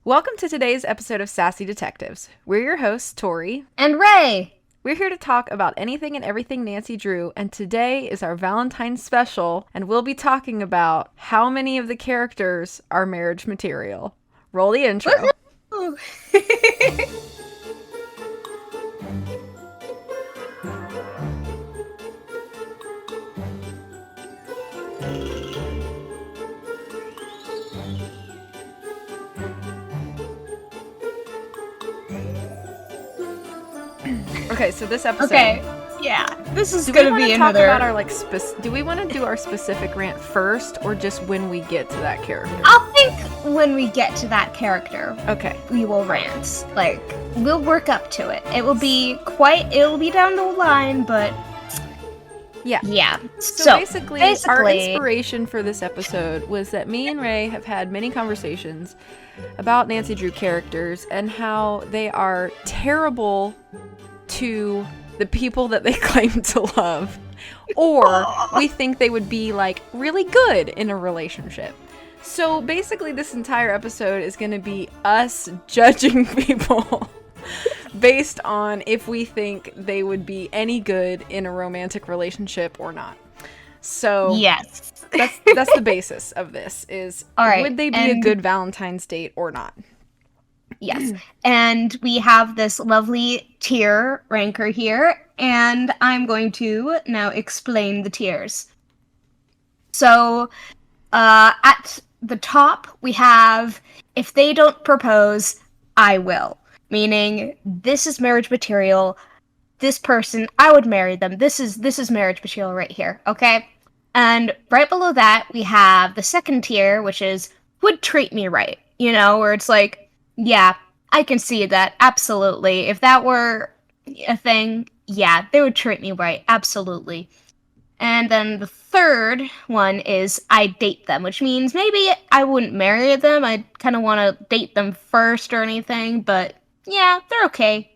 Welcome to today's episode of Sassy Detectives. We're your hosts, Tori and Rae. We're here to talk about anything and everything Nancy Drew, and today is our Valentine's special, and we'll be talking about how many of the characters are marriage material. Roll the intro. Okay, so this episode. Okay, yeah, this is do gonna we be talk another. About our do we want to do our specific rant first, or just when we get to that character? I'll think when we get to that character. Okay, we will rant. Like, we'll work up to it. It will be down the line, but yeah. So basically, our inspiration for this episode was that me and Rae have had many conversations about Nancy Drew characters and how they are terrible to the people that they claim to love, or we think they would be like really good in a relationship. So basically this entire episode is going to be us judging people based on if we think they would be any good in a romantic relationship or not. So yes, that's the basis of this is, all right, would they be a good Valentine's date or not? Yes, and we have this lovely tier ranker here, and I'm going to now explain the tiers. So, at the top, we have, if they don't propose, I will. Meaning, this is marriage material. This person, I would marry them. This is marriage material right here, okay? And right below that, we have the second tier, which is, would treat me right. You know, where it's like, yeah, I can see that, absolutely. If that were a thing, yeah, they would treat me right, absolutely. And then the third one is I date them, which means maybe I wouldn't marry them. I kind of want to date them first or anything, but yeah, they're okay.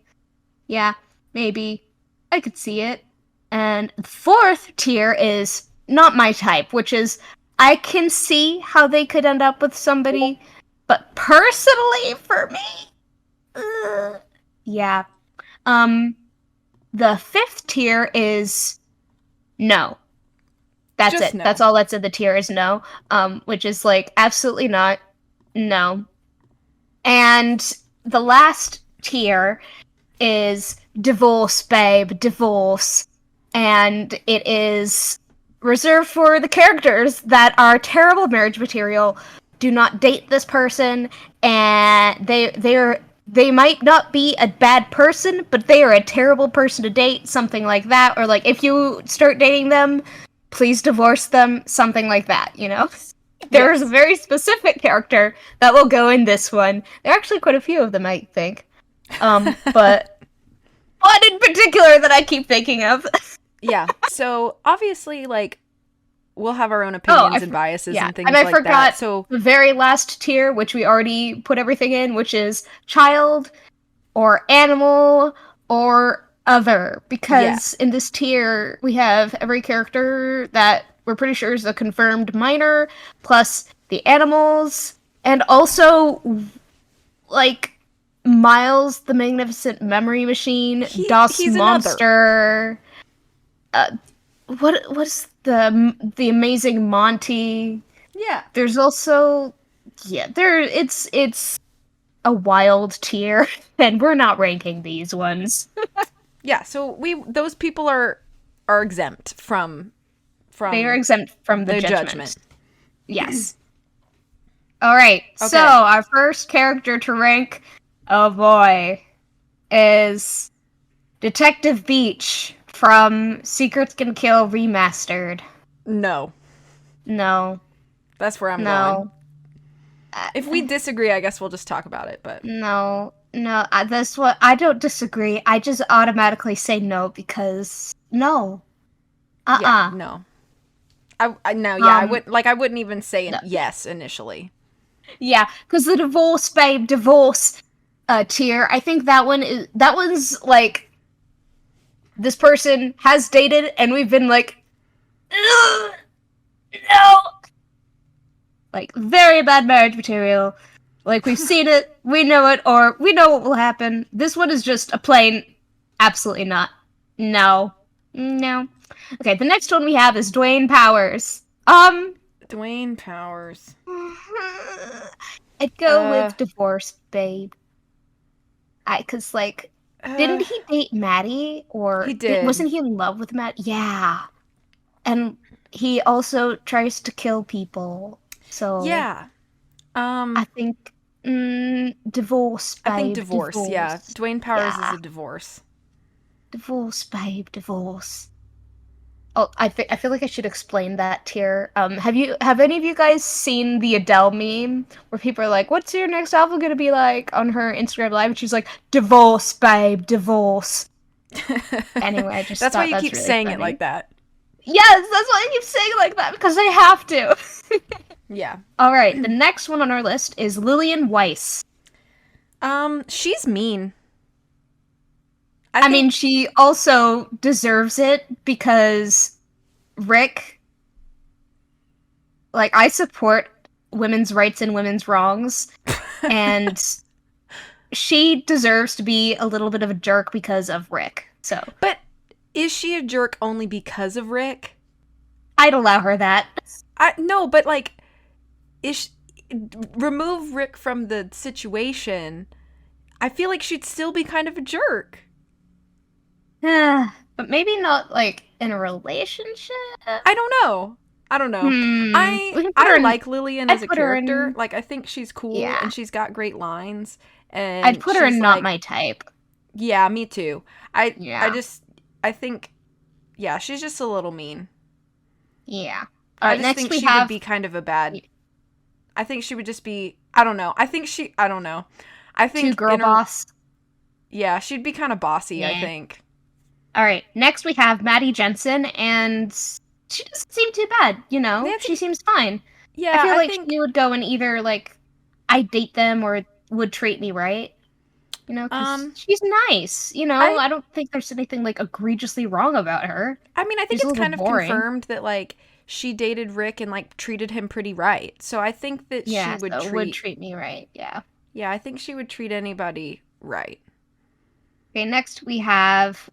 Yeah, maybe. I could see it. And the fourth tier is not my type, which is I can see how they could end up with somebody, but personally, for me, yeah. The fifth tier is no. That's just it. No. That's all that's in the tier is no. Which is like absolutely not. No. And the last tier is divorce, babe, divorce. And it is reserved for the characters that are terrible marriage material. Do not date this person, and they might not be a bad person, but they are a terrible person to date, something like that. Or like, if you start dating them, please divorce them, something like that, you know? There's a very specific character that will go in this one. There are actually quite a few of them, I think. But one in particular that I keep thinking of. Yeah, so obviously, like, we'll have our own opinions and biases and things like that. And I forgot the very last tier, which we already put everything in, which is child or animal or other. Because in this tier, we have every character that we're pretty sure is a confirmed minor, plus the animals, and also, like, Miles, the Magnificent Memory Machine, Das Monster... What's the Amazing Monty? Yeah. There's also it's a wild tier, and we're not ranking these ones. Yeah, so those people are exempt from they are exempt from the judgment. Yes. All right. Okay. So our first character to rank, oh boy, is Detective Beach from Secrets Can Kill Remastered. No. That's where I'm going. If we disagree, I guess we'll just talk about it, but... No, that's what... I don't disagree. I just automatically say no because... No. Yeah, no. I wouldn't even say yes initially. Yeah, because the divorce tier, I think that one's like... This person has dated, and we've been like, no! Like, very bad marriage material. Like, we've seen it, we know it, or we know what will happen. This one is just a plain, absolutely not. No. No. Okay, the next one we have is Dwayne Powers. Dwayne Powers. I'd go with Divorce Babe. Cause like, didn't he date Maddie? Or he did. Wasn't he in love with Matt? Yeah. And he also tries to kill people. So yeah. I think Divorce Babe. I think divorce. Yeah. Dwayne Powers is a divorce. Divorce Babe, divorce. Oh, I feel like I should explain that tier. Have any of you guys seen the Adele meme where people are like, "What's your next album gonna be like?" on her Instagram live, and she's like, "Divorce, babe, divorce." Anyway, I just that's why you keep really saying funny. it like that. Yes, that's why I keep saying it like that because I have to. Yeah. All right, the next one on our list is Lillian Weiss. She's mean. I mean, she also deserves it because Rick, like, I support women's rights and women's wrongs, and she deserves to be a little bit of a jerk because of Rick. So, but is she a jerk only because of Rick? I'd allow her that. No, but like, remove Rick from the situation, I feel like she'd still be kind of a jerk. But maybe not, like, in a relationship? I don't know. I like Lillian as a character. Like, I think she's cool and she's got great lines. And I'd put her in not my type. Yeah, me too. I think, yeah, she's just a little mean. Yeah. I just think she would be kind of a bad... I think she would just be... I don't know. I think... Too girl boss? Yeah, she'd be kind of bossy, I think. All right, next we have Maddie Jensen, and she doesn't seem too bad, you know? She seems fine. Yeah, I feel like she would go in either, like, I date them or would treat me right. You know, 'cause she's nice, you know? I don't think there's anything, like, egregiously wrong about her. I mean, I think it's kind of confirmed that, like, she dated Rick and, like, treated him pretty right. So I think that she would treat me right, yeah. Yeah, I think she would treat anybody right. Okay, next we have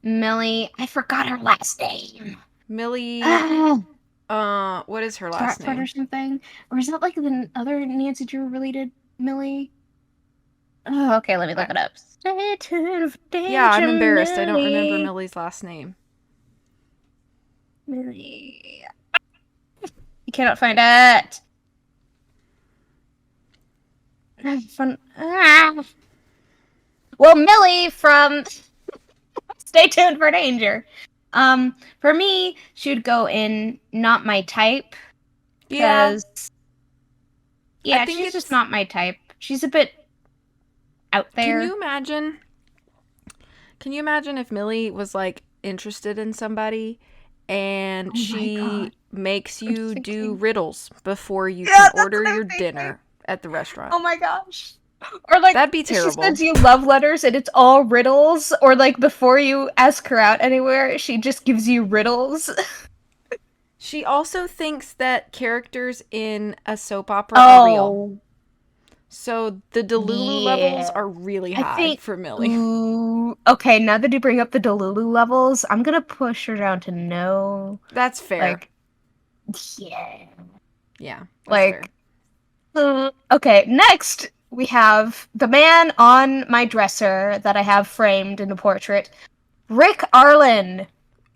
Millie. I forgot her last name. Millie. What is her last name? Or something? Or is that like the other Nancy Drew related Millie? Oh, okay, let me look it up. Stay tuned for danger, yeah, I'm embarrassed. Millie. I don't remember Millie's last name. Millie. You cannot find it. Well, Millie from Stay Tuned for Danger. For me, she would go in not my type. Yeah. Yeah, she's just not my type. She's a bit out there. Can you imagine if Millie was, like, interested in somebody and she makes you do riddles before you can order your dinner at the restaurant? Oh my gosh. Or, like, that'd be terrible. She sends you love letters and it's all riddles. Or, like, before you ask her out anywhere, she just gives you riddles. She also thinks that characters in a soap opera are real. So the Delulu levels are really high for Millie. Okay, now that you bring up the Delulu levels, I'm gonna push her down to no. That's fair. Like, yeah. Yeah. Like, okay, next we have the man on my dresser that I have framed in a portrait, Rick Arlen.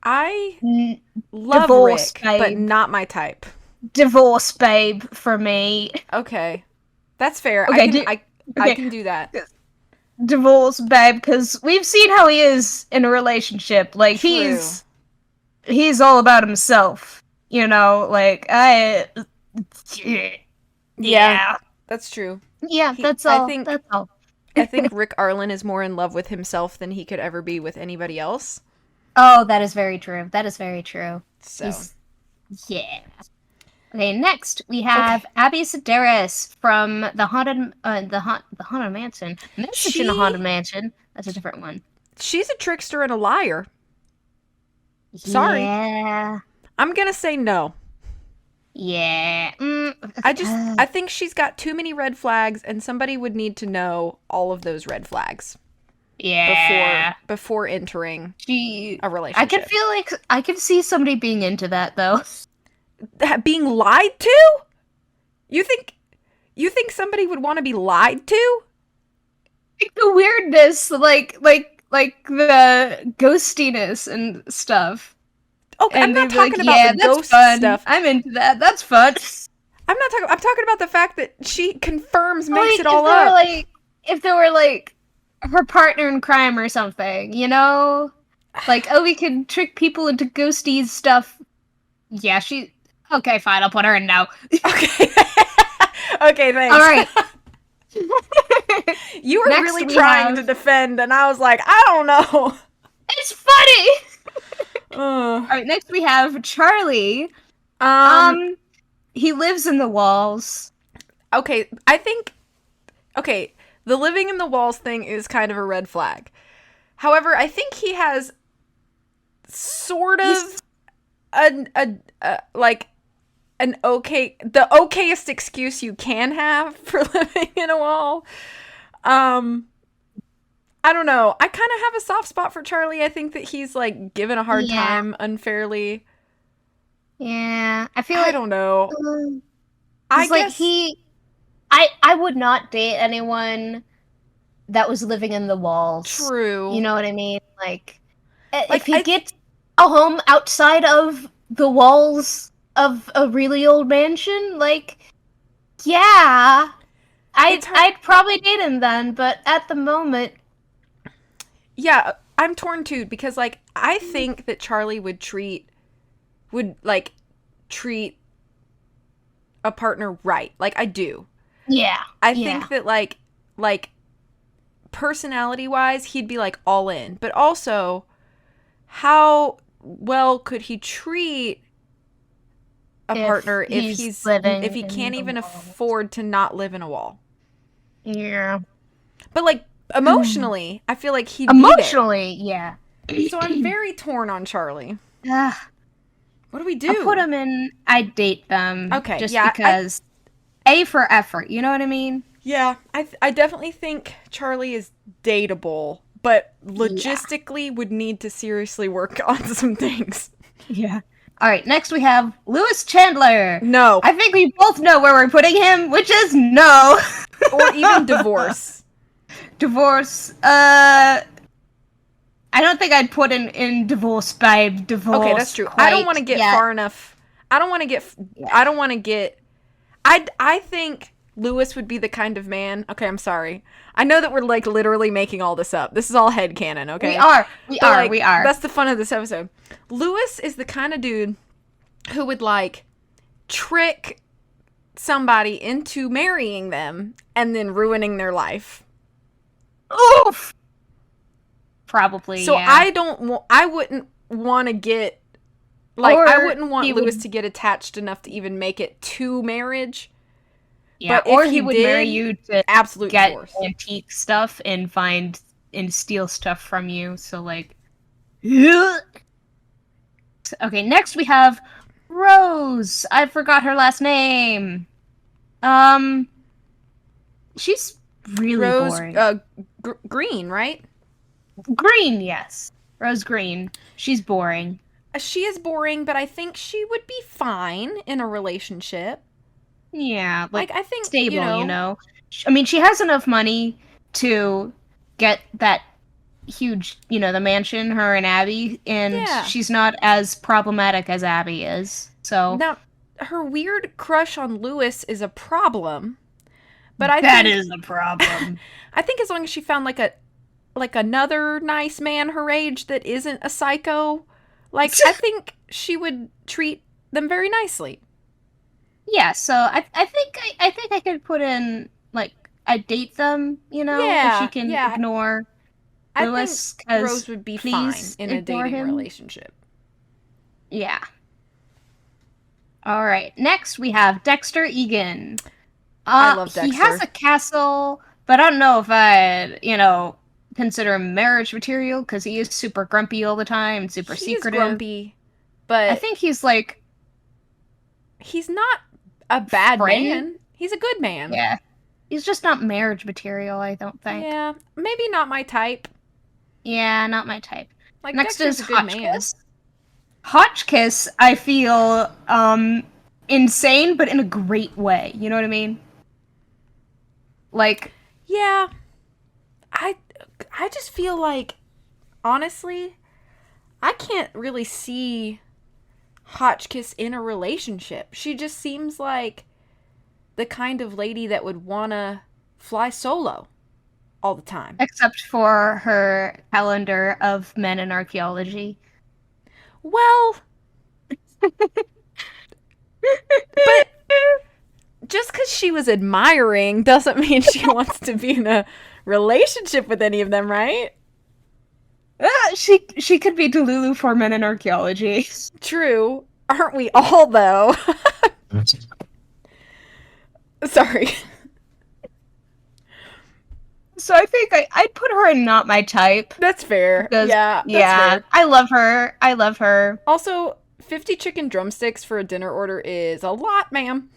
I love Rick, but not my type. Divorce babe for me. Okay. That's fair. Okay, I can do that. Divorce babe, because we've seen how he is in a relationship. Like, he's all about himself. You know, like, yeah. That's true. Yeah, that's all. That's all. I think Rick Arlen is more in love with himself than he could ever be with anybody else. Oh, that is very true. That is very true. So, yeah. Okay, next we have Abby Sedaris from the Haunted Mansion. Message in the Haunted Mansion. That's a different one. She's a trickster and a liar. Sorry. Yeah. I'm gonna say no. Yeah. I think she's got too many red flags, and somebody would need to know all of those red flags Yeah. before entering a I relationship. could feel like I could see somebody being into that though. Being lied to? You think somebody would want to be lied to? Like the weirdness, like the ghostiness and stuff. Okay, And I'm not they'd be like, talking about yeah, the that's ghost fun. stuff. I'm into that. That's fun. I'm talking about the fact that she confirms, makes Like, it all up. if they were like her partner in crime or something, you know? Like, oh, we can trick people into ghosties stuff. Yeah, okay, fine, I'll put her in now. Okay. Okay, thanks. All right. You were really trying to defend, and I was like, I don't know. It's funny. All right, next we have Charlie. He lives in the walls. Okay, I think. Okay, the living in the walls thing is kind of a red flag. However, I think he has sort of the okayest excuse you can have for living in a wall. I don't know. I kind of have a soft spot for Charlie. I think that he's like given a hard time unfairly. Yeah, I don't know. I guess I would not date anyone that was living in the walls. True. You know what I mean? Like if he gets a home outside of the walls of a really old mansion, like, yeah, I'd probably date him then. But at the moment, yeah, I'm torn too because like I think that Charlie would treat a partner right. Like I do. Yeah. I think that like personality wise he'd be like all in, but also how well could he treat a partner if he can't even afford to not live in a wall? Yeah. But like emotionally, I feel like he'd emotionally, yeah. So I'm very torn on Charlie. What do we do? I put him in. I date them. Okay, just because A for effort. You know what I mean? Yeah, I definitely think Charlie is dateable, but logistically would need to seriously work on some things. Yeah. All right. Next we have Lewis Chandler. No. I think we both know where we're putting him, which is no. Or even divorce. Divorce. I don't think I'd put in divorce, babe. Divorce. Okay, that's true. I don't want to get far enough. I don't want to get. I think Lewis would be the kind of man. Okay, I'm sorry. I know that we're like literally making all this up. This is all headcanon, okay? We are. That's the fun of this episode. Lewis is the kind of dude who would like trick somebody into marrying them and then ruining their life. Oof. Probably. So I wouldn't want to get I wouldn't want Lewis to get attached enough to even make it to marriage. Yeah, but or he would marry you to absolute get divorce. Antique stuff and steal stuff from you. So like, okay. Next we have Rose. I forgot her last name. She's really boring. Green, right? Green, yes. Rose Green. She's boring. She is boring, but I think she would be fine in a relationship. Yeah, like I think stable, you know. I mean, she has enough money to get that huge, the mansion, her and Abby, and she's not as problematic as Abby is. So now, her weird crush on Lewis is a problem. But that is a problem. I think as long as she found like another nice man her age that isn't a psycho, I think she would treat them very nicely. Yeah, so I think I could put in I date them, if she can ignore Lewis. I think Rose would be fine in a dating relationship. Yeah. All right. Next we have Dexter Egan. I love Dexter. He has a castle, but I don't know if I'd consider him marriage material because he is super grumpy all the time and super secretive. He's grumpy, but I think he's he's not a bad Friend? man. He's a good man. Yeah. He's just not marriage material, I don't think. Yeah, maybe not my type. Yeah, not my type. Like, Next Dexter's is a good man. Hotchkiss. Hotchkiss, I feel, insane, but in a great way. You know what I mean? Like, Yeah. I just feel like, honestly, I can't really see Hotchkiss in a relationship. She just seems like the kind of lady that would want to fly solo all the time. except for her calendar of men in archaeology. Well, but just because she was admiring doesn't mean she wants to be in a relationship with any of them, right? She could be Delulu for men in archaeology. True. Aren't we all, though? Sorry. So I think I'd put her in not my type. That's fair. Because, Yeah, that's fair. I love her. I love her. Also, 50 chicken drumsticks for a dinner order is a lot, ma'am.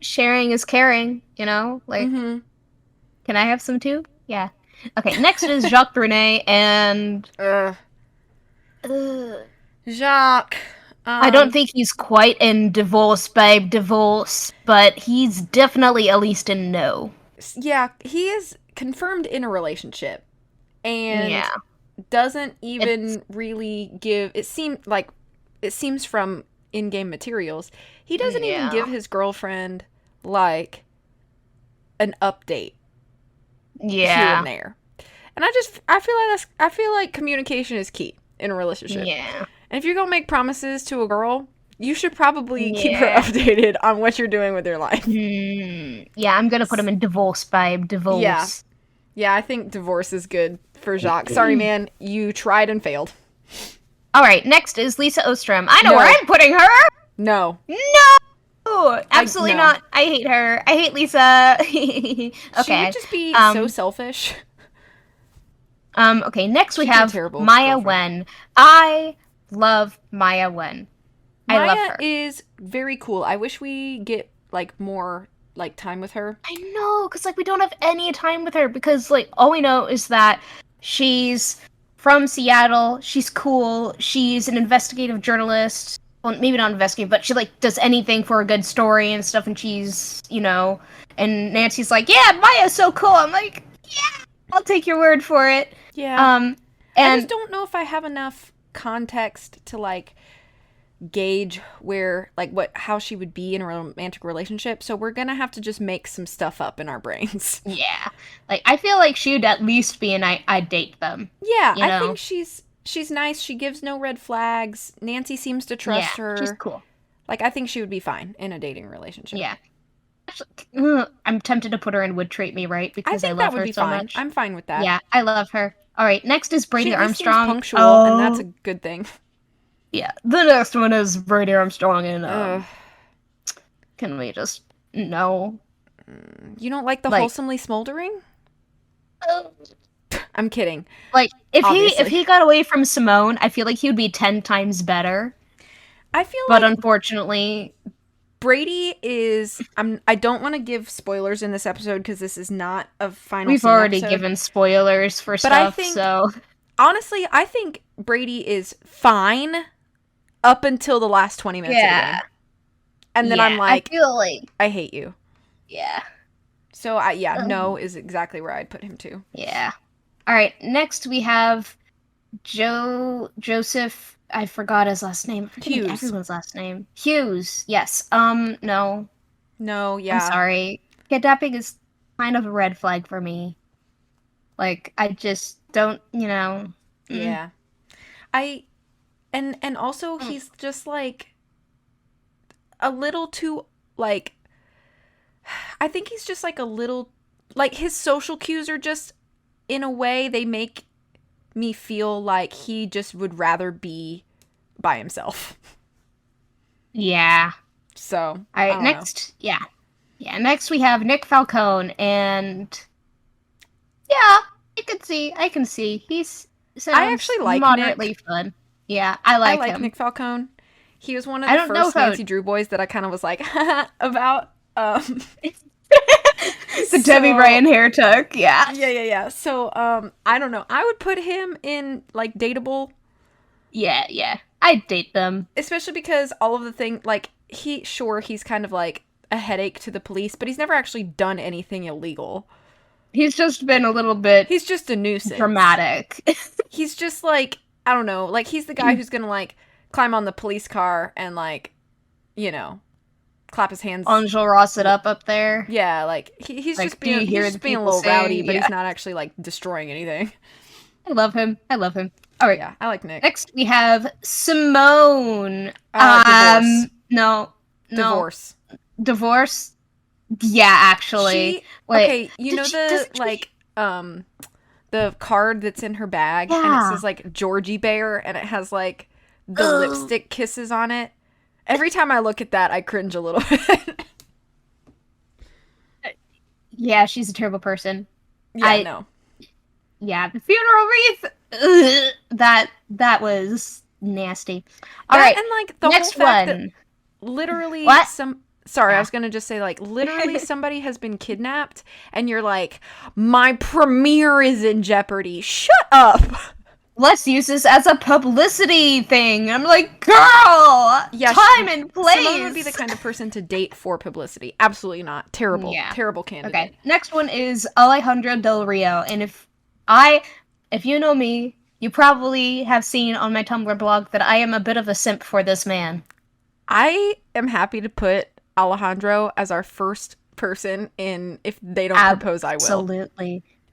Sharing is caring, you know? Like, Can I have some too? Yeah. Okay, next is Jacques Brunet and... Jacques. I don't think he's quite in divorce, babe, divorce, but he's definitely at least in no. Yeah, he is confirmed in a relationship. And doesn't even really give... It seems from in-game materials, he doesn't even give his girlfriend, like, an update. Here and there. And I feel like communication is key in a relationship. Yeah. And if you're gonna make promises to a girl, you should probably keep her updated on what you're doing with your life. Yeah, I'm gonna put him in divorce, babe. Divorce. Yeah, I think divorce is good for Jacques. Sorry, man. You tried and failed. Alright, next is Lisa Ostrom. I know where I'm putting her! No. No! Absolutely not. I hate her. I hate Lisa. Okay. She would just be so selfish. Okay, next we have Maya Wen. I love Maya Wen. I love her. Maya is very cool. I wish we get, like, more, like, time with her. I know, because, like, we don't have any time with her, because, like, all we know is that she's from Seattle, she's cool, she's an investigative journalist, well, maybe not investigative, but she, like, does anything for a good story and stuff, and she's, you know, and Nancy's like, yeah, Maya's so cool. I'm like, yeah, I'll take your word for it. Yeah. And I just don't know if I have enough context to, like, gauge where, like, how she would be in a romantic relationship, so we're gonna have to just make some stuff up in our brains. Yeah. Like, I feel like she'd at least be I'd date them. Yeah, I think she's nice. She gives no red flags. Nancy seems to trust her. She's cool. Like, I think she would be fine in a dating relationship. Yeah. Actually, I'm tempted to put her in Would Treat Me Right because I love her so much. I'm fine with that. Yeah, I love her. All right, next is Brady Armstrong. She's punctual, and that's a good thing. Yeah, the next one is Brady Armstrong, and can we just no? You don't like the wholesomely smoldering? I'm kidding. Like, if he got away from Simone, I feel like he would be 10 times better. But unfortunately, Brady is... I don't want to give spoilers in this episode because this is not a final We've already given spoilers for stuff, so... Honestly, I think Brady is fine up until the last 20 minutes of the game. And then I'm like... I feel like... I hate you. Yeah. So, no is exactly where I'd put him too. Yeah. Alright, next we have Joseph... I forgot his last name. Hughes. Everyone's last name. Hughes, yes. No. No, yeah. I'm sorry. Kidnapping is kind of a red flag for me. Like, I just don't, you know. Yeah. And also he's just, like, a little too, like, I think he's just, like, a little, like, his social cues are just, in a way, they make me feel like he just would rather be by himself. Yeah. So, all right, next, next we have Nick Falcone, and I can see. I actually like moderately Nick. fun. Yeah, I like him. Nick Falcone. He was one of the first Nancy Drew boys that I kind of was like, about. The Debbie Ryan hair tuck, yeah. Yeah. So, I don't know. I would put him in, like, dateable. Yeah. I'd date them. Especially because all of the things, like, he's kind of, like, a headache to the police, but he's never actually done anything illegal. He's just been a little bit... He's just a nuisance. Dramatic. He's just, like, I don't know, like, he's the guy who's gonna, like, climb on the police car and, like, you know, clap his hands. Angel Ross it up there. Yeah, like, he's like, just being a little rowdy, but he's not actually, like, destroying anything. I love him. All right. Yeah, I like Nick. Next, we have Simone. Divorce. No. Divorce? Yeah, actually. Okay, you know the card that's in her bag, and it says, like, Georgie Bear, and it has, like, the lipstick kisses on it. Every time I look at that, I cringe a little bit. Yeah, she's a terrible person. Yeah, I know. Yeah, the funeral wreath. That was nasty. All right, and like the next whole fact one. That literally, What? I was gonna just say, like, literally somebody has been kidnapped, and you're like, my premiere is in jeopardy. Shut up. Let's use this as a publicity thing. I'm like, girl, yeah, time and place. Someone would be the kind of person to date for publicity. Absolutely not. Terrible. Yeah. Terrible candidate. Okay. Next one is Alejandro Del Rio, and if you know me, you probably have seen on my Tumblr blog that I am a bit of a simp for this man. I am happy to put Alejandro as our first person in If They Don't Propose, I Will.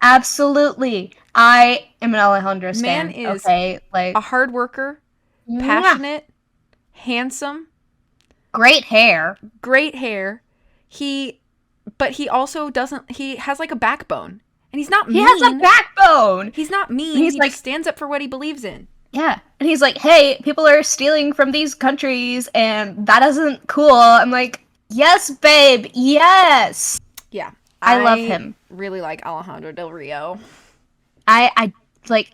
Absolutely. I am an Alejandro stan. Man is like a hard worker, passionate, handsome. Great hair. But he also he has, like, a backbone. And he's not mean. He has a backbone. He's not mean. He like, just stands up for what he believes in. Yeah. And he's like, hey, people are stealing from these countries, and that isn't cool. I'm like, yes, babe. Yes. Yeah. I love him. Really like Alejandro Del Rio. I like...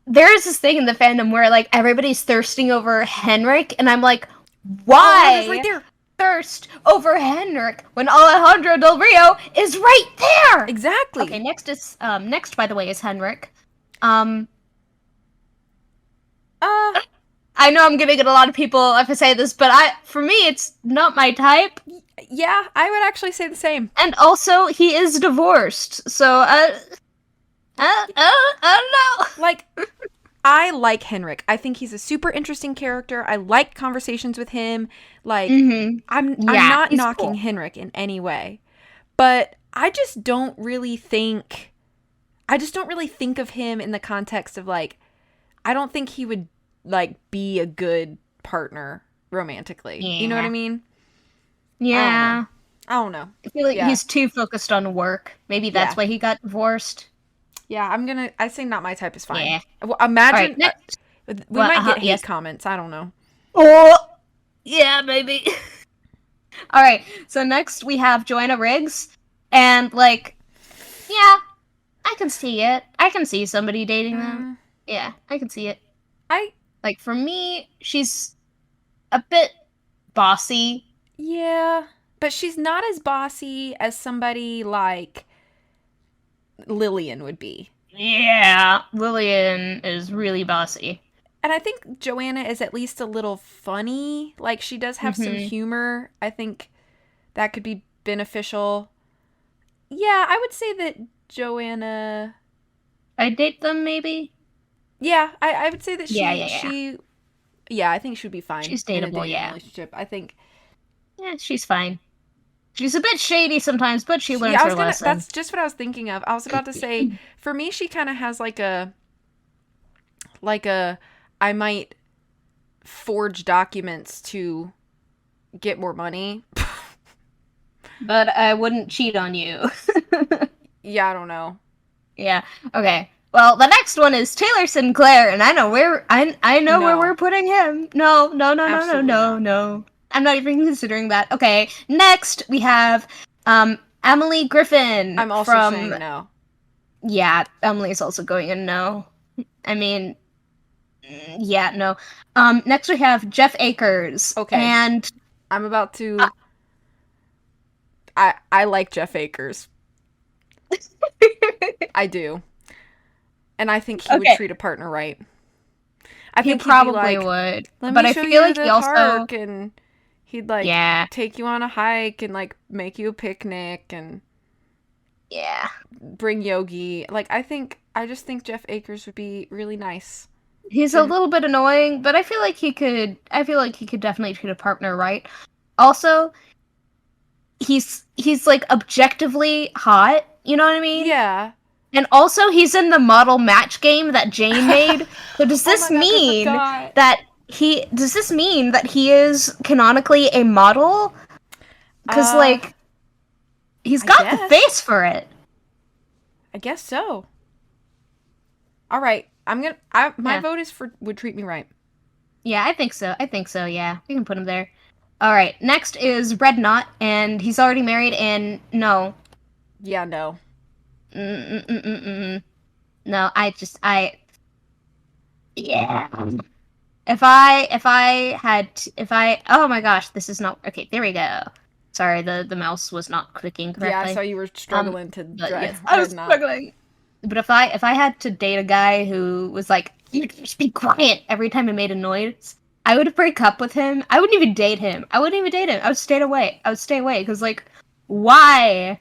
There's this thing in the fandom where, like, everybody's thirsting over Henrik, and I'm like, why? Oh, right there. Thirst over Henrik when Alejandro Del Rio is right there. Exactly. Okay, next by the way is Henrik. I know I'm gonna get a lot of people if I say this, but for me it's not my type. Yeah, I would actually say the same. And also he is divorced, so I don't know. Like, I like Henrik. I think he's a super interesting character. I like conversations with him. Like, I'm not knocking Henrik in any way. But I just don't really think of him in the context of, like, I don't think he would, like, be a good partner romantically. Yeah. You know what I mean? Yeah. I don't know. I feel like he's too focused on work. Maybe that's why he got divorced. Yeah, I say not my type is fine. Yeah. Well, imagine right, we might get hate comments. I don't know. Oh, yeah, maybe. All right. So next we have Joanna Riggs, and like, yeah, I can see it. I can see somebody dating them. Yeah, I can see it. Like, for me, she's a bit bossy. Yeah, but she's not as bossy as somebody like Lillian would be. Yeah, Lillian is really bossy. And I think Joanna is at least a little funny. Like, she does have some humor. I think that could be beneficial. Yeah, I would say that Joanna... I'd date them, maybe? Yeah, I would say that she... Yeah, I think she would be fine. She's dateable, yeah. Relationship. I think... Yeah, she's fine. She's a bit shady sometimes, but she learns her lesson. That's just what I was thinking of. I was about to say, for me, she kind of has like a, I might forge documents to get more money. But I wouldn't cheat on you. Yeah, I don't know. Yeah. Okay. Well, the next one is Taylor Sinclair, and I know where we're putting him. No. I'm not even considering that. Okay. Next we have Emily Griffin. I'm also saying no. Yeah, Emily's also going in no. I mean, Yeah, no. Next we have Jeff Akers. Okay. And I'm about to... I like Jeff Akers. I do. And I think he would treat a partner right. I think he probably he'd be like, would. let but me I show feel you like the he also park, and he'd like yeah. take you on a hike and like make you a picnic and Yeah. bring yogi. Like I just think Jeff Akers would be really nice. He's a little bit annoying, but I feel like he could definitely treat a partner right. Also, he's like objectively hot, you know what I mean? Yeah. And also he's in the model match game that Jane made. So does this mean that he is canonically a model? Cuz like he's got the face for it. I guess so. All right. My vote is for would treat me right. Yeah, I think so. Yeah. We can put him there. All right. Next is Red Knot, and he's already married. And no. Yeah, no. No, yeah. If I oh my gosh, this is not okay. There we go. Sorry, the mouse was not clicking correctly. Yeah, I saw you were struggling to drive. Yes, I was struggling. But if I had to date a guy who was like, you just be quiet every time he made a noise, I would break up with him. I wouldn't even date him. I would stay away. Because like, why?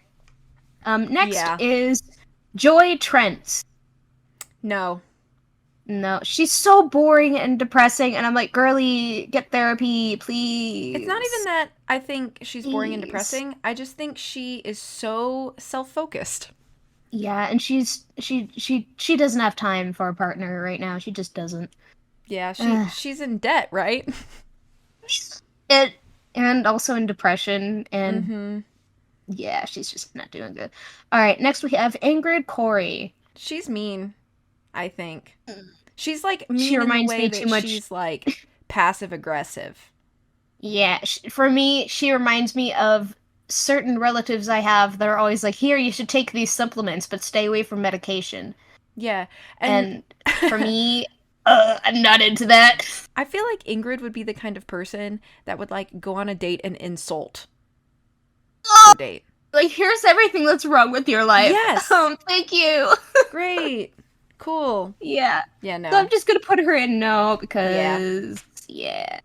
Next is Joy Trent. No, she's so boring and depressing, and I'm like, girly, get therapy, please. It's not even that I think she's boring and depressing. I just think she is so self-focused. Yeah, and she doesn't have time for a partner right now. She just doesn't. Yeah, she's in debt, right? And also in depression, and yeah, she's just not doing good. All right, next we have Ingrid Corey. She's mean, I think. She's like mean. She reminds in the way me too much. She's like passive aggressive. Yeah, for me, she reminds me of certain relatives I have that are always like, here, you should take these supplements, but stay away from medication. Yeah. And for me, I'm not into that. I feel like Ingrid would be the kind of person that would like go on a date and insult the date. Like, here's everything that's wrong with your life. Yes. Thank you. Great. Cool. Yeah. Yeah, no. So I'm just going to put her in no because, yeah.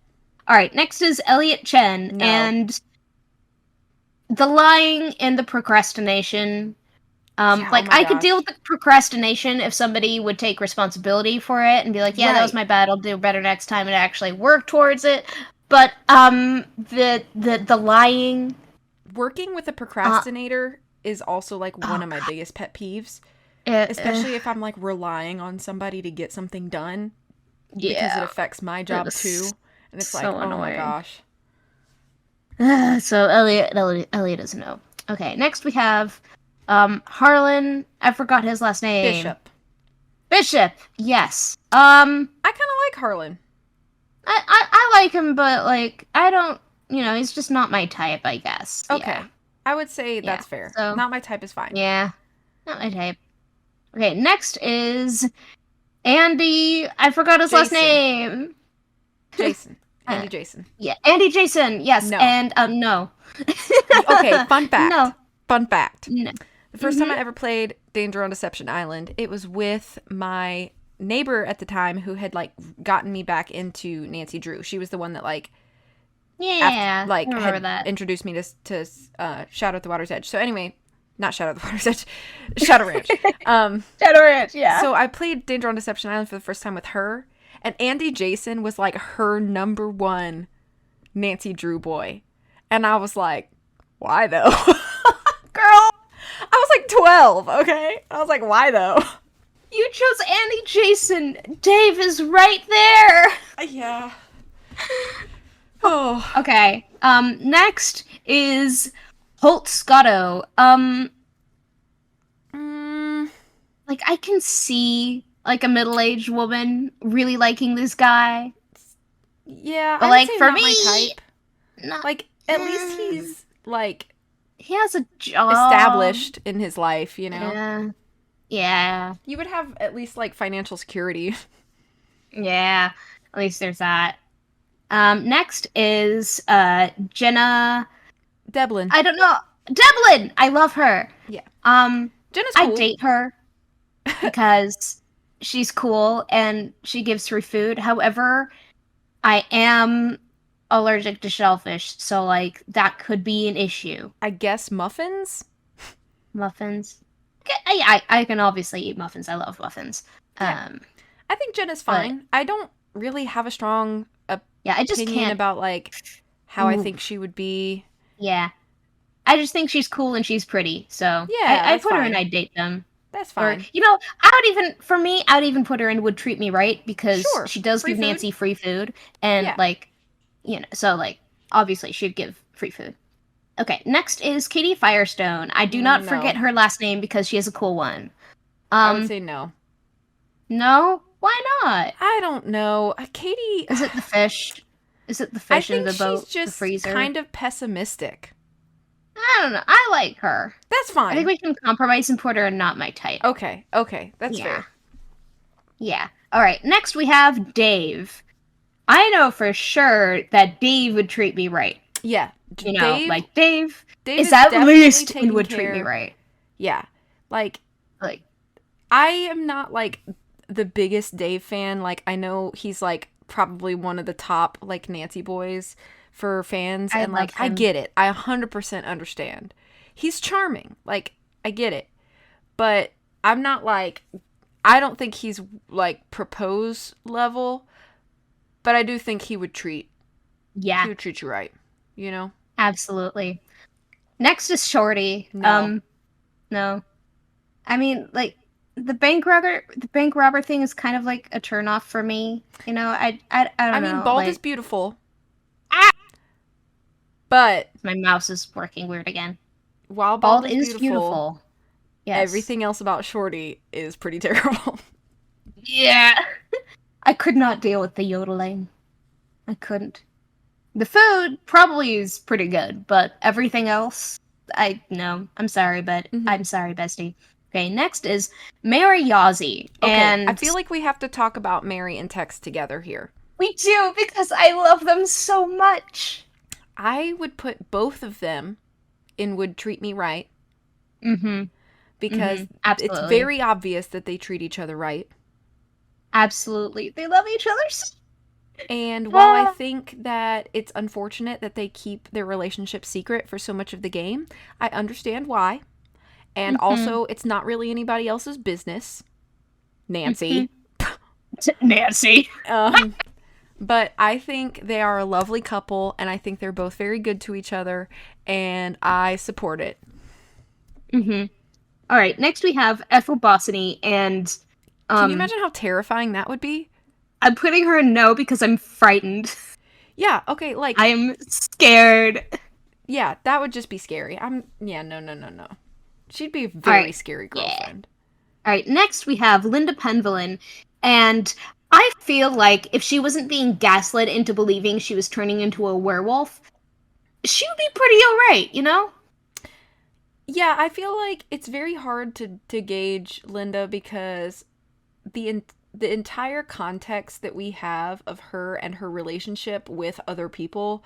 All right, next is Elliot Chen. No. And the lying and the procrastination. I could deal with the procrastination if somebody would take responsibility for it and be like, yeah, that was my bad, I'll do better next time, and actually work towards it. But the lying, working with a procrastinator is also like one of my biggest pet peeves, especially if I'm like relying on somebody to get something done, because it affects my job too, and it's so like, annoying. Oh my gosh. So Elliot doesn't know. Okay, next we have Harlan. I forgot his last name. Bishop. Yes. I kind of like Harlan. I like him, but like I don't. He's just not my type, I guess. Okay. Yeah. I would say that's fair. So, not my type is fine. Yeah. Not my type. Okay, next is Andy. I forgot his last name. Jason. Andy Jason. Yeah, Andy Jason. Yes. No. And no. Okay, fun fact. No. Fun fact. No. The first time I ever played Danger on Deception Island, it was with my neighbor at the time who had like gotten me back into Nancy Drew. She was the one that like had introduced me to Shadow at the Water's Edge. So anyway, not Shadow at the Water's Edge, Shadow Ranch. Shadow Ranch, yeah. So I played Danger on Deception Island for the first time with her, and Andy Jason was like her number one Nancy Drew boy. And I was like, why though? Girl, I was like 12, okay? I was like, why though? You chose Andy Jason. Dave is right there. Yeah. Oh. Okay. Next is Holt Scotto. Like I can see like a middle-aged woman really liking this guy. Yeah, but like for me, my type. Like at least he's like he has a job established in his life, Yeah. You would have at least like financial security. Yeah, at least there's that. Next is Jenna. Devlin. I don't know. Devlin! I love her. Yeah. Um, Jenna's I cool. date her because she's cool and she gives free food. However, I am allergic to shellfish, so like that could be an issue. I guess muffins? Muffins. I can obviously eat muffins. I love muffins. Yeah. I think Jenna's but- fine. I don't really have a strong Yeah, I just opinion can't. about like how I Ooh. think she would be. Yeah, I just think she's cool and she's pretty. So Yeah, I that's put her fine. in. I'd date them. That's Or fine. for me, I would even put her in Would Treat Me Right because Sure. she does Free give food. Nancy free food, and Yeah. like, so like obviously she'd give free food. Okay, next is Katie Firestone. I do not No. forget her last name because she has a cool one. I would say no. No, why not? I don't know. Katie. Is it the fish? Is it the I fish in think the boat? she's just the freezer? kind of pessimistic. I don't know. I like her. That's I fine. think we can compromise and put her in Not My Type. Okay. That's fair. Yeah. All right. Next we have Dave. I know for sure that Dave would treat me right. Yeah. Dave Dave is at definitely least taking would care. treat me right. Yeah. Like Like, I am not like the biggest Dave fan. Like I know he's like probably one of the top like Nancy boys for fans, I and like love I him. get it. I 100% understand. He's charming. Like I get it. But I'm not like I don't think he's like propose level, but I do think he would treat you right, you know? absolutely. Next is Shorty. No. No. I mean, like the bank robber thing is kind of like a turnoff for me. You know, I don't know. I mean, Bald like, is beautiful. Ah! But my mouse is working weird again. while Bald Bald is beautiful. Yes. everything else about Shorty is pretty terrible. Yeah. I could not deal with the yodeling. I couldn't. The food probably is pretty good, but everything else, no. I'm sorry, but I'm sorry, bestie. Okay, next is Mary Yazzie. Okay, and I feel like we have to talk about Mary and Tex together here. we do because I love them so much. I would put both of them in Would Treat Me Right. Mm-hmm. Because Absolutely. it's very obvious that they treat each other right. Absolutely. They love each other so And while I think that it's unfortunate that they keep their relationship secret for so much of the game, I understand why. And also, it's not really anybody else's business. Nancy. Nancy. But I think they are a lovely couple, and I think they're both very good to each other, and I support it. All right, next we have Ethel Bossany, and Can you imagine how terrifying that would be? I'm putting her in no because I'm frightened. Yeah, okay, like I am scared. yeah, that would just be scary. No. She'd be a very scary girlfriend. All right, next we have Linda Penvillin, and I feel like if she wasn't being gaslit into believing she was turning into a werewolf, she would be pretty alright, you know? Yeah, I feel like it's very hard to gauge Linda because the entire context that we have of her and her relationship with other people,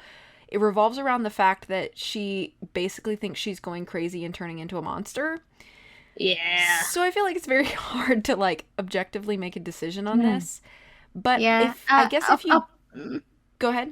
it revolves around the fact that she basically thinks she's going crazy and turning into a monster. Yeah. So I feel like it's very hard to like objectively make a decision on this. But Yeah. if you go ahead.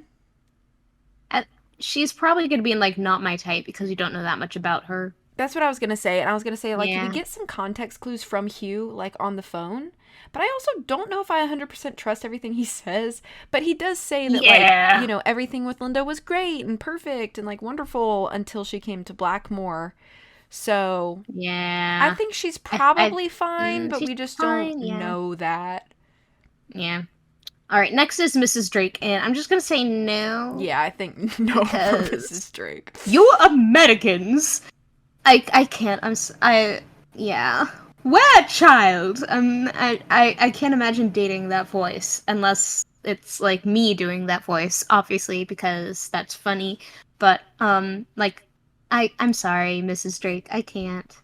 She's probably going to be in like Not My Type because you don't know that much about her. That's what I was going to say. And I was going to say, like, Yeah. we get some context clues from Hugh, like, on the phone. But I also don't know if I 100% trust everything he says. But he does say that, like, you know, everything with Linda was great and perfect and, like, wonderful until she came to Blackmore. So, yeah. I think she's probably fine, but she's we just fine, don't yeah. know that. Yeah. All right, next is Mrs. Drake, and I'm just going to say no. Yeah, I think no for Because- Mrs. Drake. You Americans! I can't, yeah. Where, child? I can't imagine dating that voice, unless it's, like, me doing that voice, obviously, because that's funny. But, like, I'm sorry, Mrs. Drake, I can't.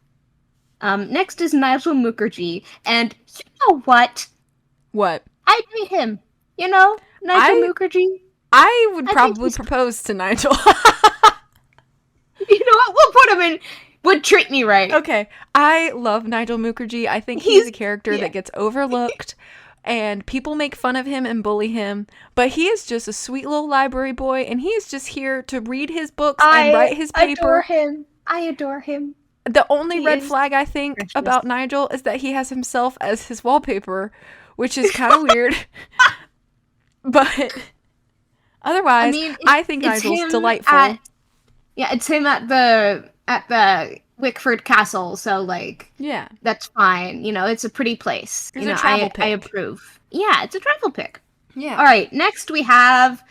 Next is Nigel Mukherjee, and you know what? What? I date him. You know, Nigel Mukherjee. I would probably propose to Nigel. You know what? We'll put him in Would Treat Me Right. Okay. I love Nigel Mukherjee. I think he's a character that gets overlooked. And people make fun of him and bully him, but he is just a sweet little library boy, and he is just here to read his books and write his paper. I adore him. The only red flag I think about Nigel is that he has himself as his wallpaper, which is kind of weird. But otherwise, I think Nigel's delightful. It's him at the Wickford Castle, so that's fine. You know, it's a pretty place. It's a travel pick. I approve. Yeah, it's a travel pick. Yeah. All right, next we have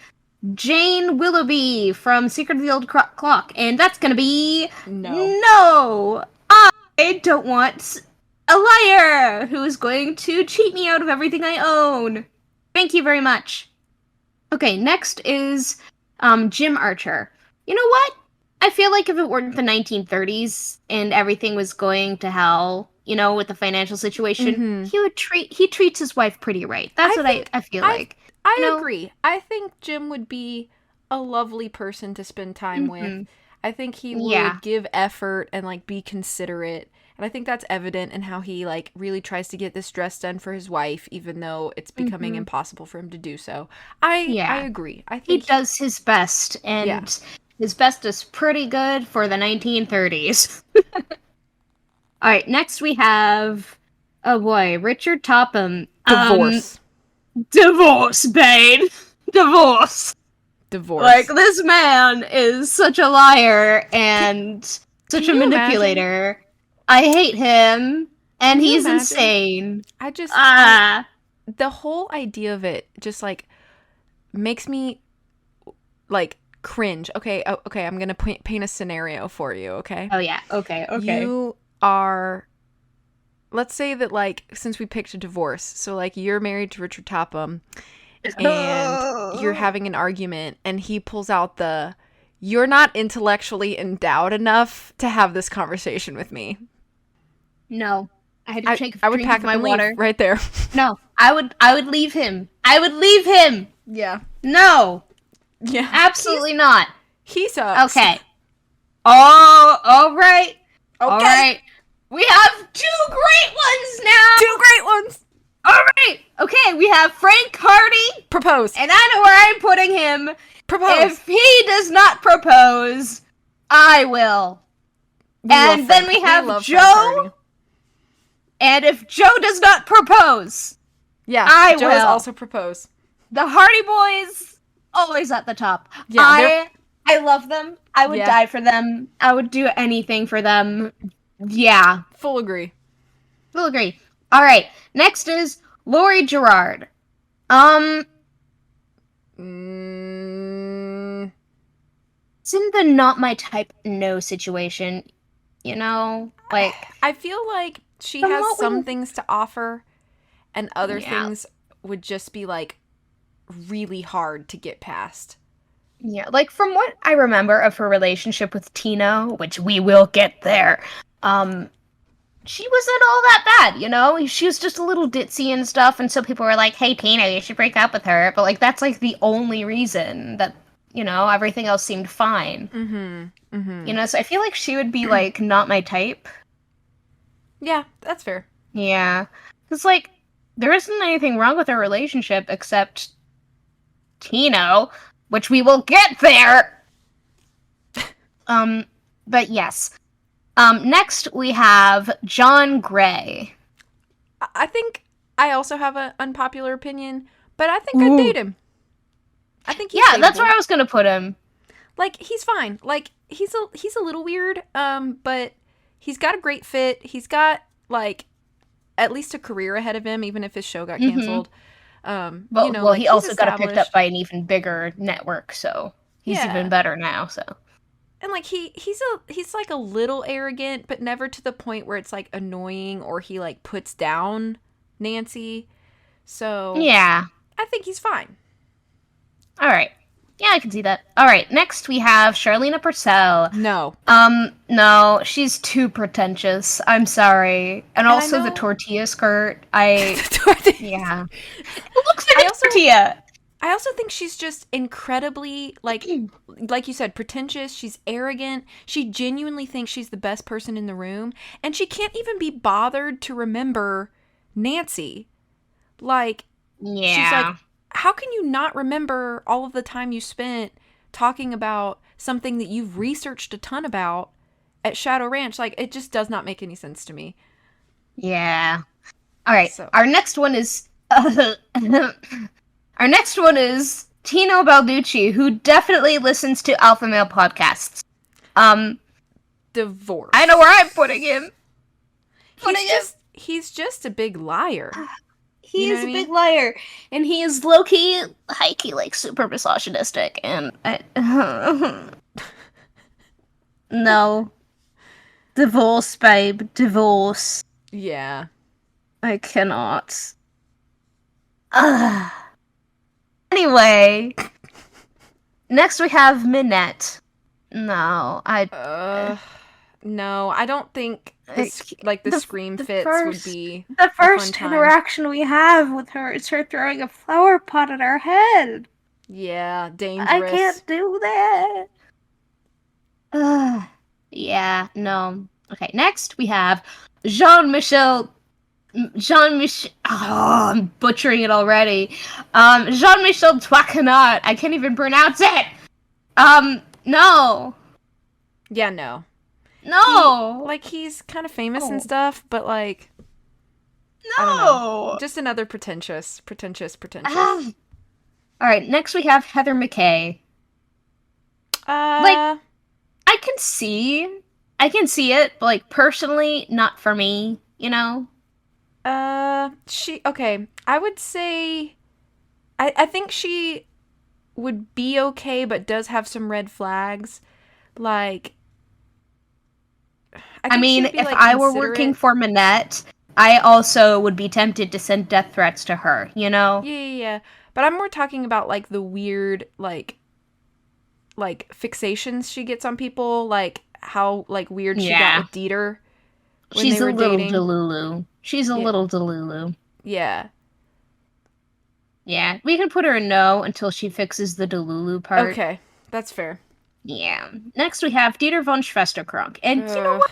Jane Willoughby from Secret of the Old Clock, and that's gonna be no. I don't want a liar who is going to cheat me out of everything I own. Thank you very much. Okay, next is Jim Archer. You know what? I feel like if it weren't the 1930s and everything was going to hell, you know, with the financial situation, he treats his wife pretty right. That's what I feel like. I agree. I think Jim would be a lovely person to spend time with. I think he would give effort and be considerate. And I think that's evident in how he really tries to get this dress done for his wife, even though it's becoming impossible for him to do so. I agree. I think he does his best, and his best is pretty good for the 1930s. All right, next we have, oh boy, Richard Topham. Divorce. Divorce, babe. Divorce. This man is such a liar and such a manipulator. Imagine? I hate him, and he's insane. I just the whole idea of it just makes me cringe. Okay, I'm gonna paint a scenario for you. Okay. Oh yeah. Okay. You are. Let's say that since we picked a divorce, so you're married to Richard Topham, and you're having an argument, and he pulls out you're not intellectually endowed enough to have this conversation with me. No, I had to take a I would drink pack of my up and water leave right there. No, I would leave him. I would leave him. Yeah. No. Yeah. Absolutely not. He sucks. Okay. Oh, all right. Okay. All right. We have two great ones now. Two great ones. All right. Okay, we have Frank Hardy. Propose. And I know where I'm putting him. Propose. If he does not propose, I will. And then we have Joe. And if Joe does not propose, I Joe will. Is also propose. The Hardy Boys, always at the top. Yeah, I love them. I would die for them. I would do anything for them. Yeah. Full agree. All right. Next is Lori Gerard. It's in the not my type no situation. You know, I feel like she has some things to offer, and other things would just be really hard to get past. Yeah, from what I remember of her relationship with Tino, which we will get there, she wasn't all that bad, you know? She was just a little ditzy and stuff, and so people were like, hey, Tina, you should break up with her. But, that's, the only reason that, you know, everything else seemed fine. You know, so I feel like she would be, not my type. Yeah, that's fair. Yeah. Because, there isn't anything wrong with her relationship except Tino, which we will get there! But yes. Next we have John Gray. I think I also have an unpopular opinion, but I think I'd date him. I think he's dateable. That's where I was gonna put him. He's fine. He's a little weird, but he's got a great fit. He's got, at least a career ahead of him, even if his show got canceled. He also got picked up by an even bigger network, so he's even better now, so. And he's a little arrogant, but never to the point where it's annoying or he puts down Nancy. So yeah, I think he's fine. All right. Yeah, I can see that. All right, next we have Charlena Purcell. No. No, she's too pretentious. I'm sorry. And also the tortilla skirt. Yeah. It I also think she's just incredibly, like you said, pretentious. She's arrogant. She genuinely thinks she's the best person in the room. And she can't even be bothered to remember Nancy. Like, she's like, how can you not remember all of the time you spent talking about something that you've researched a ton about at Shadow Ranch? Like, it just does not make any sense to me. Yeah. All right. So. Our next one is Our next one is Tino Balducci, who definitely listens to alpha male podcasts. Divorce. I know where I'm putting him. He's just a big liar. He is a big liar, and he is low-key, high-key, like, super misogynistic, and no. Divorce, babe. Divorce. Yeah. I cannot. Anyway, next we have Minette. No, no, I don't think the scream fits would be the first interaction we have with her is her throwing a flower pot at our head. Yeah, dangerous. I can't do that. Yeah, no. Okay, next we have Jean-Michel. Oh, I'm butchering it already. Jean-Michel Twacanot. I can't even pronounce it. No. Yeah, no. No. He's kind of famous and stuff, but like. No. I don't know. Just another pretentious. All right, next we have Heather McKay. I can see it, but like personally, not for me. You know. Okay, I would say, I think she would be okay, but does have some red flags. Like, I mean, if I were working for Minette, I also would be tempted to send death threats to her, you know? Yeah. But I'm more talking about, like, the weird, like fixations she gets on people, like, how, like, weird she got with Dieter. She's a little delulu. She's a little delulu. Yeah. Yeah, we can put her in no until she fixes the delulu part. Okay, that's fair. Yeah. Next we have Dieter von Schwesterkrank. And you know what?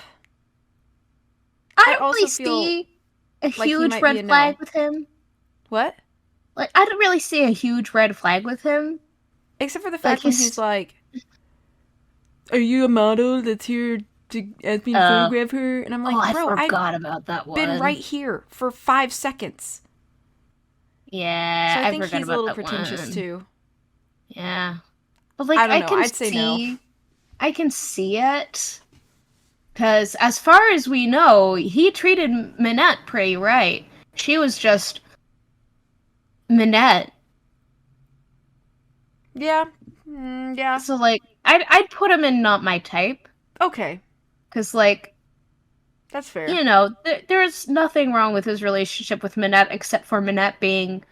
I don't really see a huge red flag with him. What? Like, I don't really see a huge red flag with him. Except for the fact that he's like, are you a model that's here to ask me to photograph her? And I'm like, bro, I forgot about that one. Been right here for 5 seconds. Yeah, so I think he's a little pretentious too. Yeah. But like, I don't know. I'd say no. I can see it. Because as far as we know, he treated Minette pretty right. She was just Minette. Yeah. Yeah. So like, I'd put him in not my type. Okay. Because like, that's fair. You know, there's nothing wrong with his relationship with Minette except for Minette being,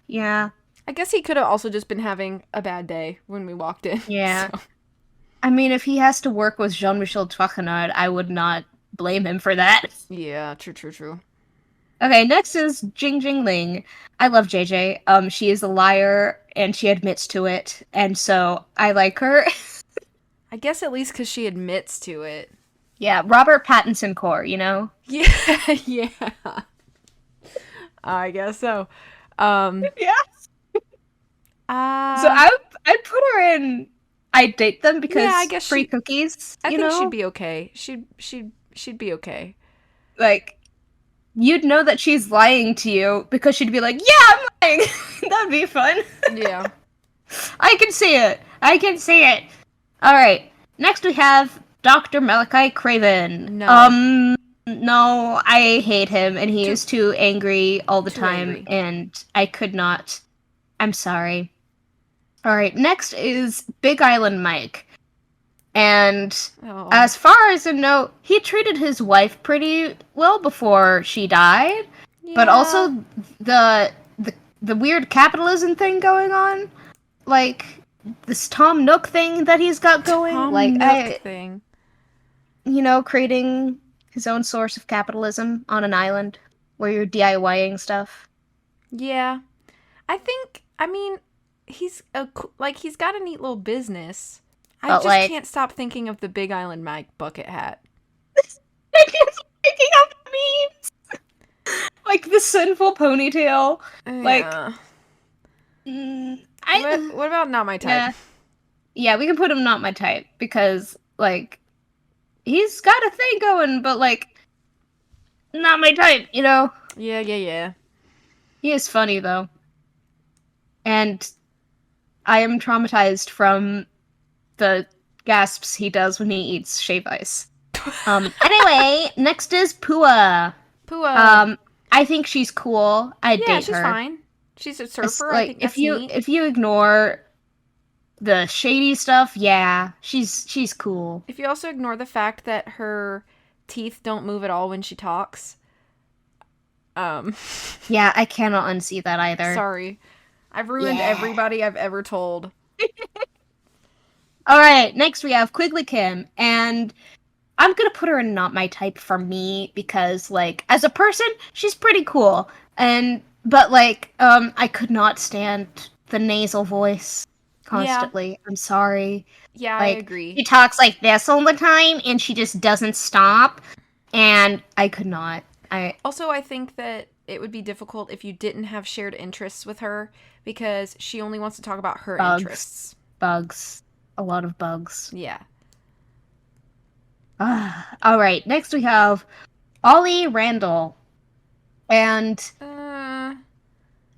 yeah. I guess he could have also just been having a bad day when we walked in. Yeah. So. I mean, if he has to work with Jean-Michel Twacanard, I would not blame him for that. Yeah, true. Okay, next is Jing Jing Ling. I love JJ. She is a liar, and she admits to it, and so I like her. I guess at least because she admits to it. Yeah, Robert Pattinson core, you know? Yeah. I guess so. Yeah. So I'd put her in. I'd date them because I guess free cookies. I think she'd be okay. She'd be okay. Like, you'd know that she's lying to you because she'd be like, "Yeah, I'm lying." That'd be fun. Yeah. I can see it. All right. Next we have Dr. Malachi Craven. No. No, I hate him, and he is too angry all the time, and I could not. I'm sorry. All right, next is Big Island Mike. And as far as I know, he treated his wife pretty well before she died, but also the weird capitalism thing going on, like this Tom Nook thing that he's got going, thing. You know, creating his own source of capitalism on an island where you're DIYing stuff. Yeah. I mean, he's he's got a neat little business. I But, just like, can't stop thinking of the Big Island Mike bucket hat. I can't stop thinking of memes. Like the sinful ponytail. Like, Yeah. I What about not my type? yeah. Yeah, we can put him not my type because, like, he's got a thing going, but, like, not my type, you know? Yeah. He is funny, though. And I am traumatized from the gasps he does when he eats shave ice. Anyway, next is Pua. Pua. I think she's cool. I'd Yeah, date she's her. fine. She's a It's surfer. I like think that's neat. if you ignore the shady stuff, yeah, she's cool. If you also ignore the fact that her teeth don't move at all when she talks. Um, Yeah, I cannot unsee that either. sorry. I've ruined Yeah. everybody I've ever told. All right, next we have Quigley Kim, and I'm gonna put her in not my type for me because, like, as a person, she's pretty cool, but like, I could not stand the nasal voice constantly. Yeah. I'm sorry. Yeah, Like, I agree. she talks like this all the time, and she just doesn't stop, and I could not. I think that it would be difficult if you didn't have shared interests with her because she only wants to talk about her interests. Bugs. A lot of bugs. Yeah. All right, next we have Ollie Randall. And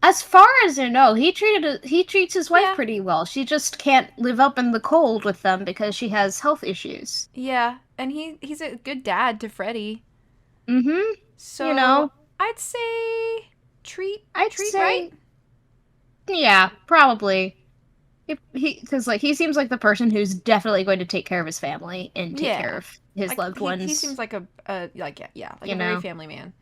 as far as I know, he treats his wife pretty well. She just can't live up in the cold with them because she has health issues. Yeah, and he's a good dad to Freddie. Mm-hmm. So, you know, I'd say treat say, right? Yeah, probably. Because like he seems like the person who's definitely going to take care of his family and take care of his loved ones. He seems like a very family man.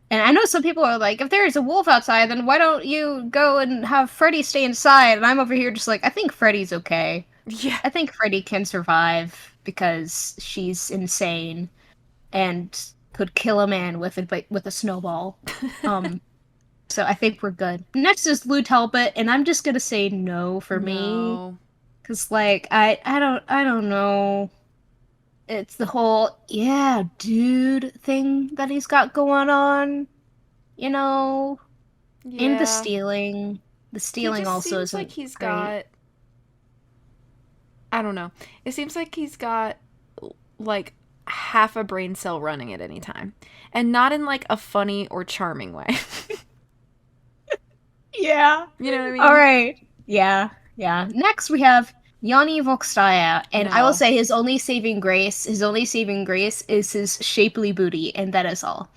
And I know some people are like, if there's a wolf outside, then why don't you go and have Freddy stay inside? And I'm over here just like, I think Freddy's okay. Yeah. I think Freddy can survive because she's insane and could kill a man with a snowball. So I think we're good. Next is Lou Talbot, and I'm just gonna say no for me. Cause like I don't know. It's the whole dude thing that he's got going on. You know? Yeah. And the stealing. The stealing also isn't like he's great. got I don't know. It seems like he's got like half a brain cell running at any time. And not in like a funny or charming way. Yeah. You know what I mean? All right. Yeah. Next we have Yanni Voxtaya, and I will say his only saving grace is his shapely booty, and that is all.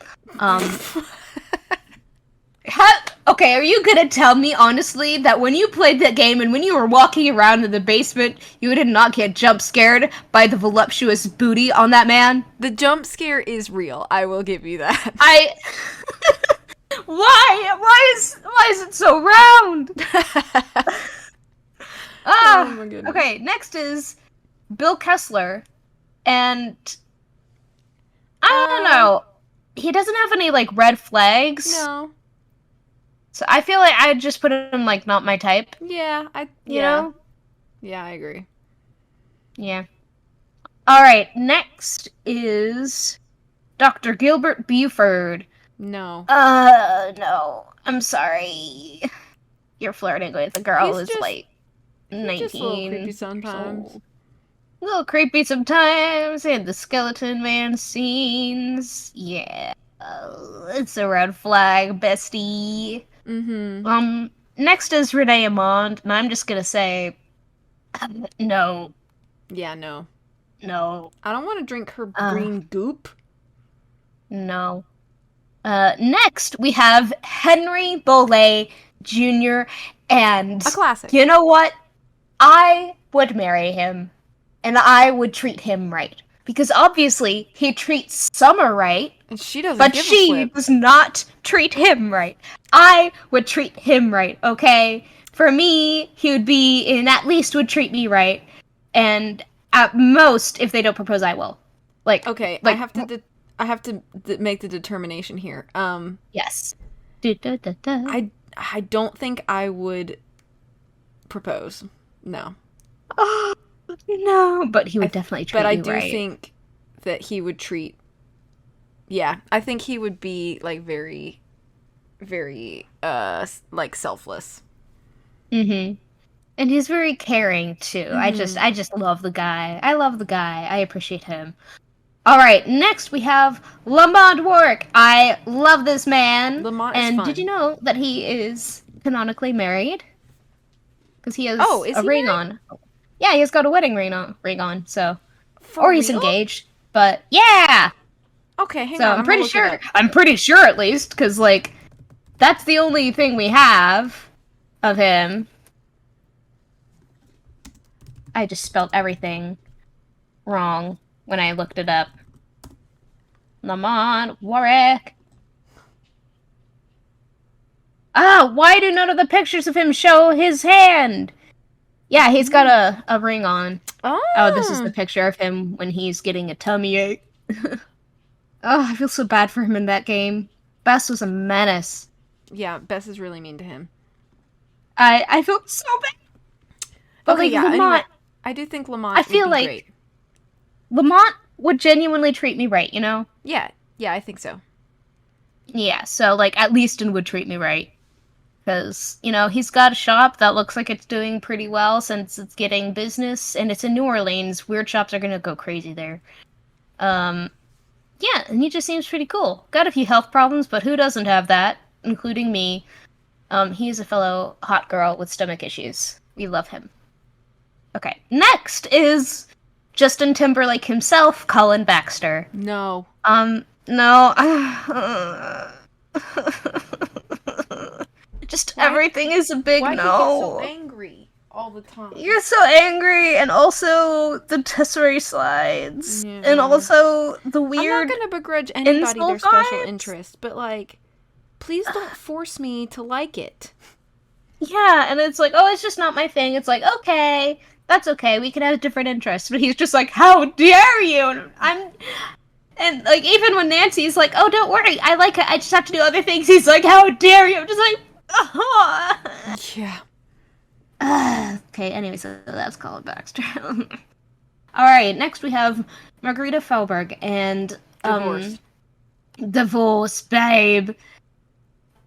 Okay, are you gonna tell me honestly that when you played that game and when you were walking around in the basement, you did not get jump scared by the voluptuous booty on that man? The jump scare is real. I will give you that. Why is it so round? Oh my goodness. Okay, next is Bill Kessler, and I don't know. He doesn't have any like red flags. No. So I feel like I'd just put him like not my type. Yeah, you know? Yeah, I agree. Yeah. All right, next is Dr. Gilbert Buford. No. No. I'm sorry. You're flirting with a girl who's like 19. Just a little creepy sometimes. A little creepy sometimes, and the skeleton man scenes. Yeah. It's a red flag, bestie. Mm-hmm. Next is Renee Amond, and I'm just gonna say no. Yeah, no. No. I don't want to drink her green goop. No. Next, we have Henry Bollé Jr., and a classic. You know what? I would marry him, and I would treat him right. Because obviously, he treats Summer right, and she doesn't but give she a flip. does not treat him right. I would treat him right, okay? For me, he would be, and at least would treat me right, and at most, if they don't propose, I will. Okay, I have to make the determination here. Yes. I don't think I would propose. No. Oh, no. But he would definitely treat you right. But I do think that he would treat... Yeah, I think he would be, like, very, very, like, selfless. Mm-hmm. And he's very caring, too. Mm-hmm. I just love the guy. I love the guy. I appreciate him. All right, next we have Lamont Warwick. I love this man. Lamont is and fun. Did you know that he is canonically married? Because he has is a he ring married? on. Yeah, he has got a wedding ring on. So, For he's real? engaged. But yeah. Okay, hang So on. I'm pretty sure. I'm pretty sure, at least, because like that's the only thing we have of him. I just spelled everything wrong when I looked it up. Lamont Warwick. Why do none of the pictures of him show his hand? Yeah, he's got a ring on. Oh, this is the picture of him when he's getting a tummy ache. I feel so bad for him in that game. Bess was a menace. Yeah, Bess is really mean to him. I feel so bad. But okay, like, yeah, Lamont, anyway, I do think Lamont would be like great. Lamont would genuinely treat me right, you know? Yeah, I think so. Yeah, so like at least would treat me right. Because, you know, he's got a shop that looks like it's doing pretty well since it's getting business, and it's in New Orleans. Weird shops are gonna go crazy there. Yeah, and he just seems pretty cool. Got a few health problems, but who doesn't have that? Including me. He is a fellow hot girl with stomach issues. We love him. Okay, next is Justin Timberlake himself, Colin Baxter. No. No. Just everything is a big why no. Why do you get so angry all the time? You're so angry, and also the Tesserae slides, and also the weird. I'm not gonna begrudge anybody their special vibes. interest, but like, please don't force me to like it. Yeah, and it's like, oh, it's just not my thing. It's like, okay, that's okay. We can have different interests. But he's just like, how dare you? And like, even when Nancy's like, oh, don't worry, I like it. I just have to do other things. He's like, how dare you? I'm just like, oh. Yeah. Okay, anyway, so that's Colin Baxter. Alright, next we have Margarita Felberg and Divorce, babe.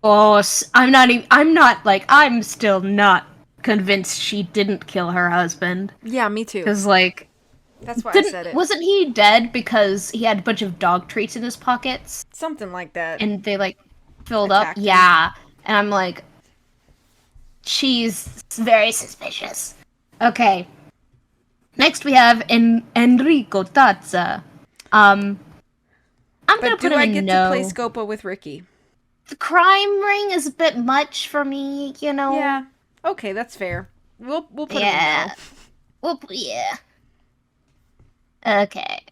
Divorce. I'm still not convinced she didn't kill her husband. Yeah, me too. Because, like... That's why I said it. Wasn't he dead because he had a bunch of dog treats in his pockets? Something like that. And they, like, filled up? Him. Yeah. And I'm like... She's very suspicious. Okay. Next we have Enrico Tazza. I'm gonna put him in no. But do I get to play Scopa with Ricky? The crime ring is a bit much for me, you know? Yeah. Okay, that's fair. We'll put him in no. Yeah. Okay.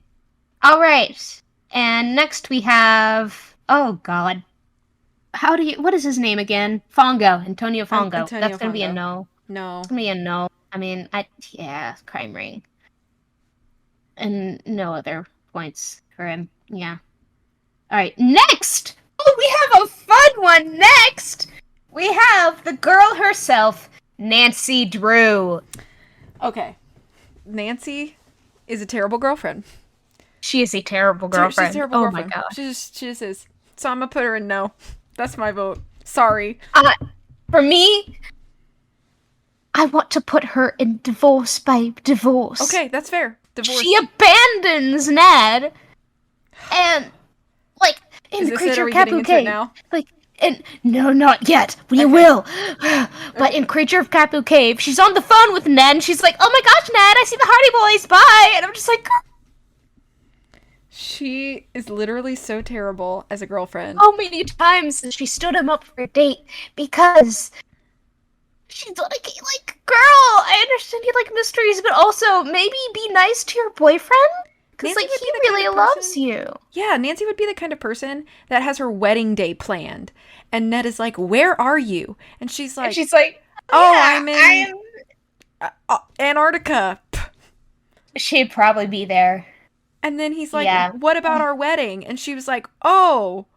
Alright. And next we have... Oh, God. What is his name again? Fongo. Antonio Fongo. That's gonna be a no. No. It's gonna be a no. I mean, crime ring. And no other points for him. Yeah. Alright, next! Oh, we have a fun one next! We have the girl herself, Nancy Drew. Okay. Nancy is a terrible girlfriend. She is a terrible girlfriend. She's a terrible girlfriend. My god. She just is. So I'm gonna put her in no. That's my vote. Sorry. For me, I want to put her in divorce, babe. Divorce. Okay, that's fair. Divorce. She abandons Ned, and like in the Creature of Capu Cave. Like, no, not yet. We will. But in Creature of Capu Cave, she's on the phone with Ned, and she's like, "Oh my gosh, Ned, I see the Hardy Boys. Bye." And I'm just like. She is literally so terrible as a girlfriend. How many times has she stood him up for a date because she's like, girl, I understand you like mysteries, but also maybe be nice to your boyfriend? Because like he really loves you. Yeah, Nancy would be the kind of person that has her wedding day planned, and Ned is like, "Where are you?" And she's like, "Oh, yeah, I'm in Antarctica." She'd probably be there. And then he's like, "What about our wedding?" And she was like, "Oh,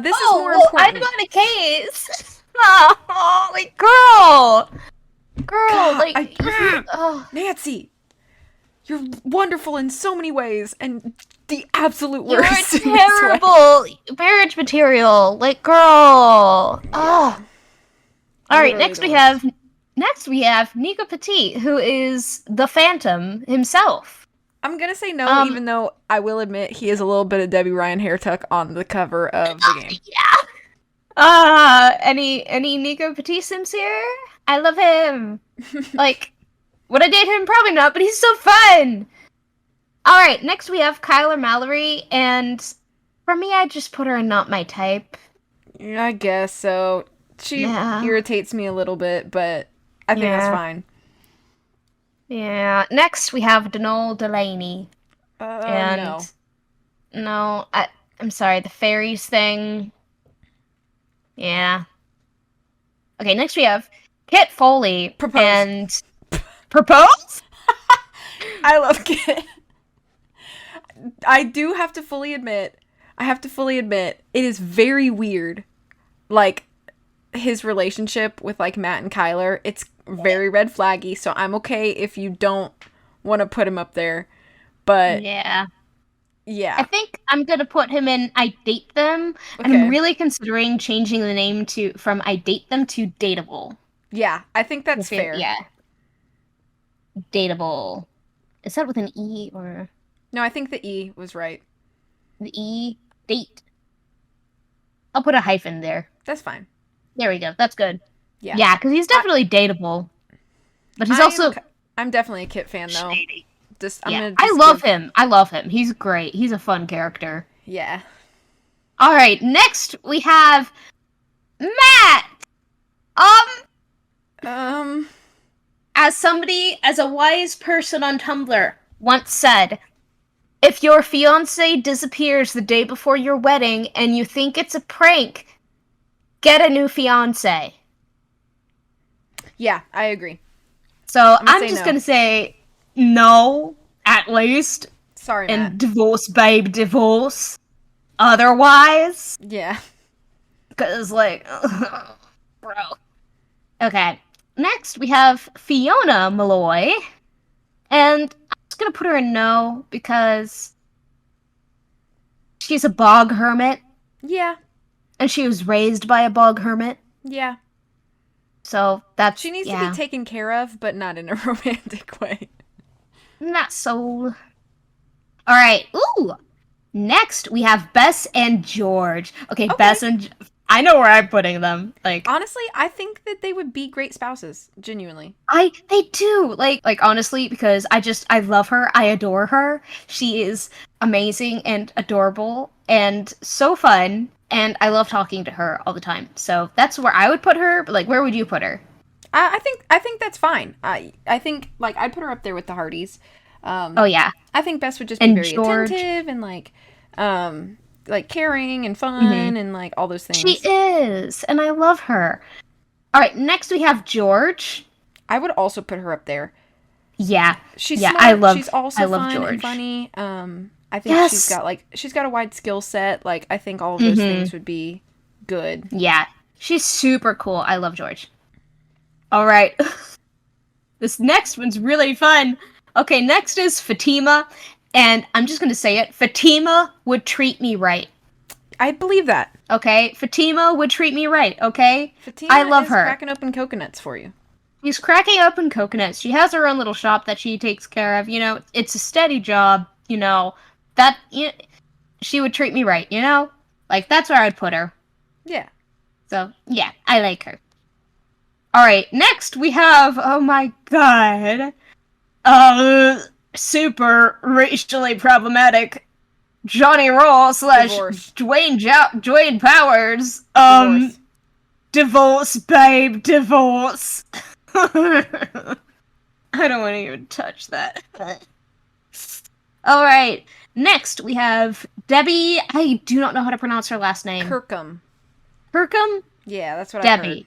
This is more important. I got a case. Oh, like, girl, God, like, Nancy, you're wonderful in so many ways, and the absolute you're worst. terrible marriage material. Like, girl. Oh. All right. Next we have Nico Petit, who is the Phantom himself. I'm gonna say no, even though I will admit he is a little bit of Debbie Ryan hair tuck on the cover of the game. Yeah. Any Nico Petit Sims here? I love him. Like, would I date him? Probably not, but he's so fun. All right, next we have Kyler Mallory, and for me, I just put her in not my type. Yeah, I guess so. She irritates me a little bit, but I think that's fine. Yeah. Next, we have Denol Delaney. No. No, I'm sorry, the fairies thing. Yeah. Okay, next we have Kit Foley. Propose. And... Propose? I love Kit. I have to fully admit, it is very weird. Like, his relationship with, like, Matt and Kyler, it's very red flaggy, so I'm okay if you don't want to put him up there. But yeah, I think I'm gonna put him in I Date Them, and I'm really considering changing the name from I Date Them to Dateable. Yeah, I think that's fair. Yeah, Dateable. Is that with an E or? No, I think the E was right. The E, date. I'll put a hyphen there. That's fine. There we go. That's good. Yeah, because he's definitely dateable. But he's I'm definitely a Kit fan, though. Shady. I love him. I love him. He's great. He's a fun character. Yeah. All right. Next, we have Matt. As a wise person on Tumblr once said, if your fiancé disappears the day before your wedding and you think it's a prank, get a new fiancé. Yeah, I agree. So I'm just going to say no, at least. Sorry, and Matt. Divorce, babe, divorce. Otherwise. Yeah. Because, like, bro. Okay. Next, we have Fiona Malloy. And I'm just going to put her in no because she's a bog hermit. Yeah. And she was raised by a bog hermit. Yeah. So that's... She needs to be taken care of, but not in a romantic way. Not so... Alright, ooh! Next, we have Bess and George. Okay, Bess and... I know where I'm putting them. Like, honestly, I think that they would be great spouses. Genuinely. They do. Like honestly, because I love her. I adore her. She is amazing and adorable and so fun. And I love talking to her all the time. So that's where I would put her. But, like, where would you put her? I think that's fine. I think, like, I'd put her up there with the Hardys. Oh, yeah. I think Bess would just be very attentive and, like caring and fun and, like, all those things. She is. And I love her. All right. Next, we have George. I would also put her up there. Yeah. She's smart. She's also fun George. And funny. I think she's got a wide skill set. Like, I think all of those things would be good. Yeah. She's super cool. I love George. All right. This next one's really fun. Okay, next is Fatima. And I'm just going to say it. Fatima would treat me right. I believe that. Okay? Fatima would treat me right, okay? Fatima I love her. Cracking open coconuts for you. She's cracking open coconuts. She has her own little shop that she takes care of. You know, it's a steady job, you know. She would treat me right, you know? Like, that's where I'd put her. Yeah. So, yeah, I like her. Alright, next we have, oh my god, super racially problematic Johnny Raw / Dwayne Powers. Divorce, babe, divorce. I don't want to even touch that. Alright, next we have Debbie. I do not know how to pronounce her last name. Kirkham? Yeah, that's what I heard. Debbie.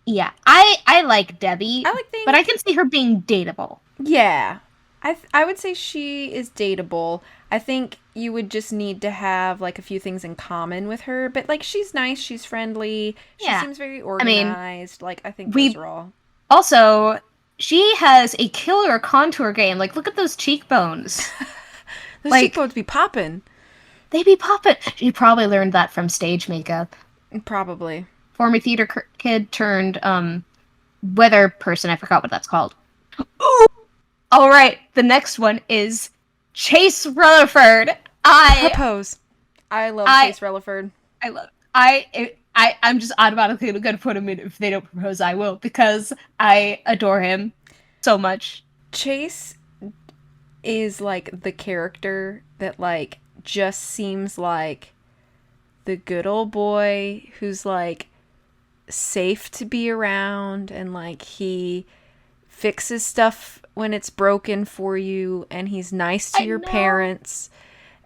Yeah, I like Debbie. But I can see her being dateable. Yeah. I would say she is dateable. I think you would just need to have, like, a few things in common with her. But, like, she's nice. She's friendly. She seems very organized. Like, I think those are all. Also, she has a killer contour game. Like, look at those cheekbones. Those cheekbones be popping. They be popping. She probably learned that from stage makeup. Probably. Former theater kid turned weather person. I forgot what that's called. Ooh! All right, the next one is Chase Rutherford. Propose. I love Chase Rutherford. I'm just automatically gonna put him in. If they don't propose, I will, because I adore him so much. Chase is like the character that like just seems like the good old boy who's like safe to be around, and like he fixes stuff when it's broken for you, and he's nice to your parents,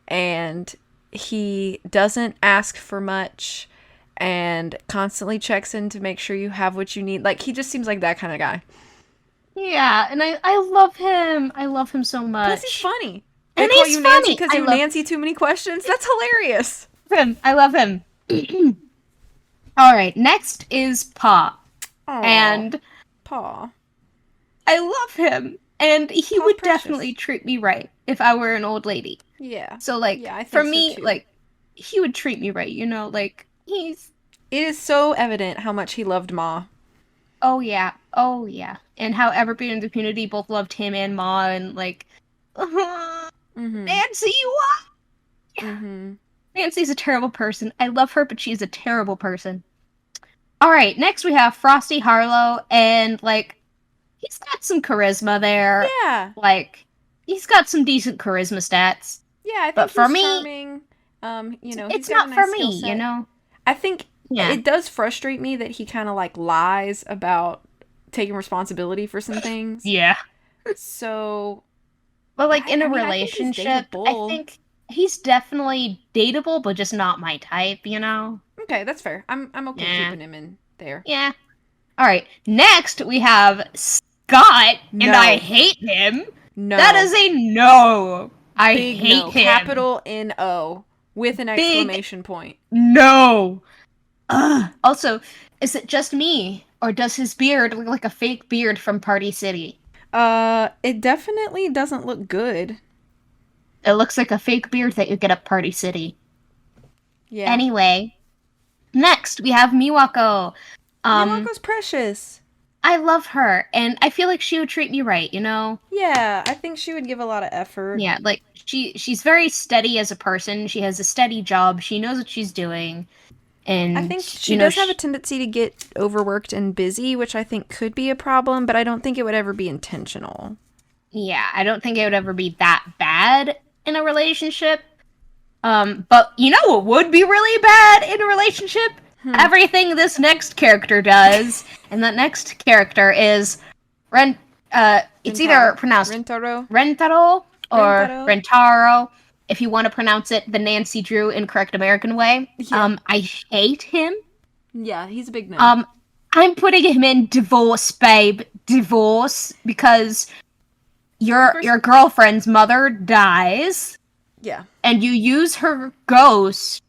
and he doesn't ask for much and constantly checks in to make sure you have what you need. Like, he just seems like that kind of guy. Yeah, and I love him. I love him so much. Plus, he's funny. And they call you Nancy because you Nancy too many questions. That's hilarious. I love him. All right, next is Pa. Aww, and Pa. I love him, and he would definitely treat me right if I were an old lady. Yeah. So like, for me, like, he would treat me right. You know, like he's. It is so evident how much he loved Ma. Oh yeah, and how everybody in the community both loved him and Ma, and like, Nancy, what? Mm-hmm. Nancy's a terrible person. I love her, but she's a terrible person. All right, next we have Frosty Harlow, and like, he's got some charisma there. Yeah, like he's got some decent charisma stats. Yeah, I think but for he's me, charming. You know, it's he's got not a nice for me. You know, I think it does frustrate me that he kind of like lies about taking responsibility for some things. Yeah. So, but like in a relationship, I think he's definitely dateable, but just not my type. You know. Okay, that's fair. I'm okay keeping him in there. Yeah. All right. Next we have Scott, and I hate him. No. That is a no. I hate him. Capital N-O with an exclamation point. No. Also, is it just me, or does his beard look like a fake beard from Party City? It definitely doesn't look good. It looks like a fake beard that you get at Party City. Yeah. Anyway, next we have Miwako. Miwako's precious. I love her, and I feel like she would treat me right, you know? Yeah, I think she would give a lot of effort. Yeah, like, she's very steady as a person. She has a steady job. She knows what she's doing. And I think she does have a tendency to get overworked and busy, which I think could be a problem, but I don't think it would ever be intentional. Yeah, I don't think it would ever be that bad in a relationship. But you know what would be really bad in a relationship? Everything this next character does. And that next character is it's either pronounced Rentaro or Rentaro, if you want to pronounce it the Nancy Drew incorrect American way. Yeah. I hate him. Yeah, he's a big no. I'm putting him in divorce, babe. Divorce, because your girlfriend's mother dies. Yeah. And you use her ghost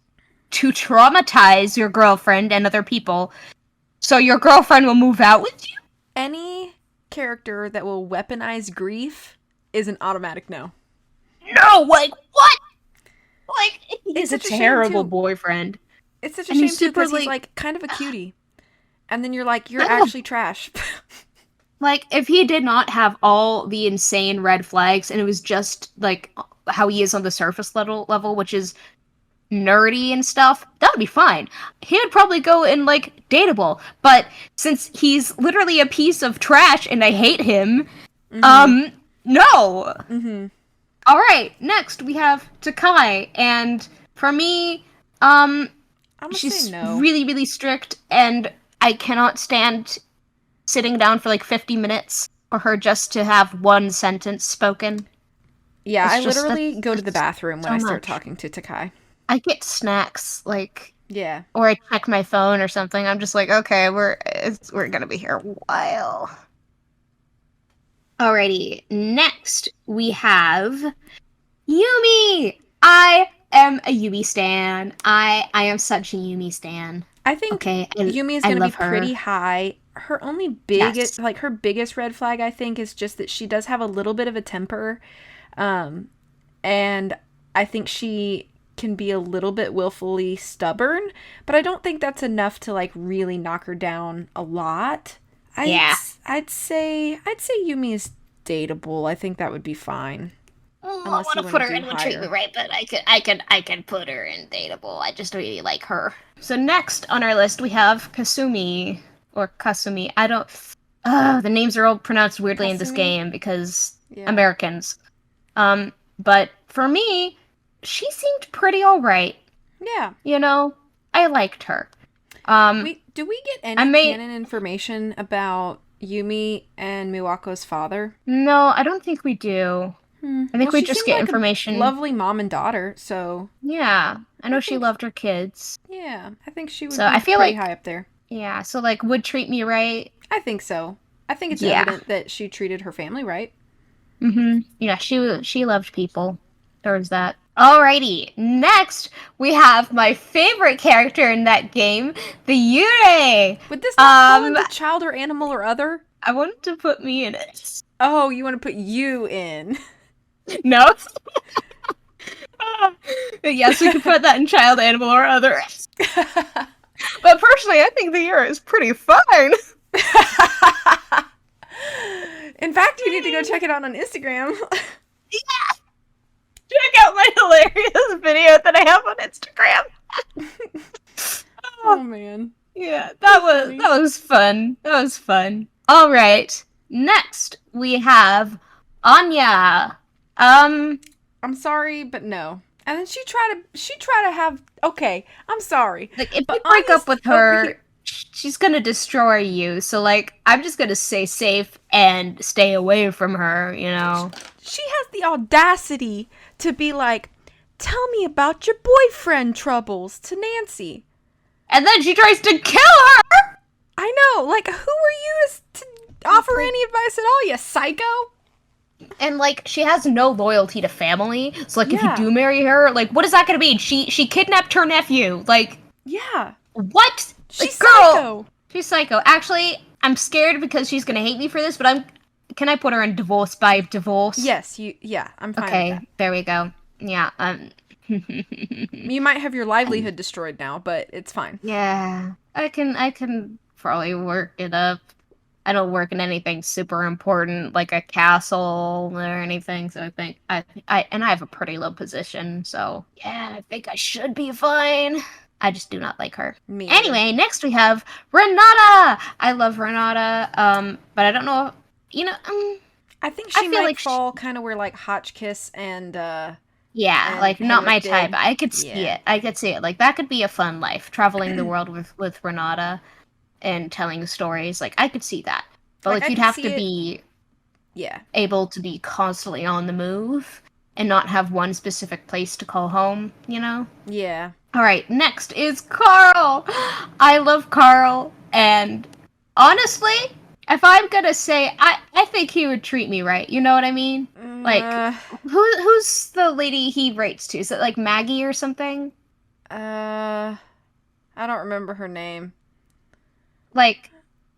to traumatize your girlfriend and other people, so your girlfriend will move out with you? Any character that will weaponize grief is an automatic no. No, like, what? Like, he's a terrible boyfriend. It's such a shame, too, because he's, like, kind of a cutie. And then you're like, you're actually trash. Like, if he did not have all the insane red flags, and it was just, like, how he is on the surface level, which is nerdy and stuff, that would be fine. He would probably go in, like, dateable. But since he's literally a piece of trash and I hate him, no. Mm-hmm. All right, next we have Takai, and for me, she's really, really strict, and I cannot stand sitting down for like 50 minutes for her just to have one sentence spoken. Yeah, I literally go to the bathroom when I start talking to Takai. I get snacks, like, yeah, or I check my phone or something. I'm just like, okay, we're gonna be here a while. Alrighty, next we have Yumi! I am a Yumi stan. I am such a Yumi stan. I think Okay, Yumi is I going to be love her. pretty high. Her only Yes. her biggest red flag, I think, is just that she does have a little bit of a temper. And I think she can be a little bit willfully stubborn, but I don't think that's enough to like really knock her down a lot. Yeah. I'd say Yumi is dateable. I think that would be fine. Oh, Unless I you want to wanna put her do in with Treat Me higher. Right, but I could put her in dateable. I just really like her. So next on our list we have Kasumi or Kasumi. I don't. The names are all pronounced weirdly in this Kasumi? game because Yeah. Americans. But for me, she seemed pretty alright. Yeah. You know, I liked her. Do we get any I may canon information about Yumi and Miwako's father? no, I don't think we do. I think Well, we she just seemed get like a information. lovely mom and daughter, so Yeah, I know I she think, loved her kids. yeah, I think she would So be I feel pretty like, high up there. yeah, so like would Treat Me Right. I think so. I think it's Yeah. evident that she treated her family right. Yeah, she loved people. There's that. Alrighty, next we have my favorite character in that game, the Yurei. Would this not fall into child or animal or other? I wanted to put me in it. Oh, you want to put you in? No. Yes, we could put that in child, animal, or other. But personally, I think the Yurei is pretty fine. In fact, you need to go check it out on Instagram. Yeah. Check out my hilarious video that I have on Instagram. Oh man. Yeah, that was fun. That was fun. All right. Next, we have Anya. I'm sorry, but no. And then she tried to have. Okay, I'm sorry. Like, if but you break Anya's up with over her, here- she's gonna destroy you. So, like, I'm just gonna stay safe and stay away from her, you know? she has the audacity to be like, "Tell me about your boyfriend troubles" to Nancy. And then she tries to kill her! I know. Like, who are you to offer any advice at all, you psycho? And, like, she has no loyalty to family. So, like, if Yeah. you do marry her, like, what is that gonna mean? She kidnapped her nephew. Like, Yeah. what? She's Like, girl, psycho. she's psycho. Actually, I'm scared because she's gonna hate me for this, but can I put her in divorce by divorce? Yes, I'm fine Okay, with that. there we go. Yeah, You might have your livelihood destroyed now, but it's fine. yeah. I can probably work it up. I don't work in anything super important like a castle or anything, so I think I have a pretty low position, so yeah, I think I should be fine. I just do not like her. Me Anyway, next we have Renata. I love Renata, but I don't know. You know, I think I she feel might like fall kind of where like Hotchkiss and yeah, and like not my Henrik type. did. I could see Yeah. it. I could see it. Like that could be a fun life, traveling the world with Renata and telling stories. Like I could see that. But Like, like I you'd could have see to it- be Yeah. able to be constantly on the move and not have one specific place to call home, you know? Yeah. All right, next is Carl. I love Carl, and honestly, if I'm gonna say, I think he would treat me right. You know what I mean? Like, who's the lady he writes to? Is it like Maggie or something? I don't remember her name. Like,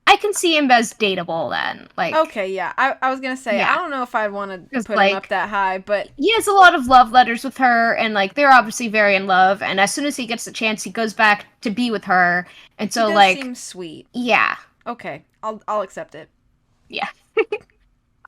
I can see him as dateable then. Like, Okay, yeah. I was gonna say, Yeah. I don't know if I'd want to Just, put him like- up that high, but he has a lot of love letters with her, and like they're obviously very in love. And as soon as he gets the chance, he goes back to be with her. And so, he does like, seem sweet. yeah. Okay, I'll accept it. Yeah.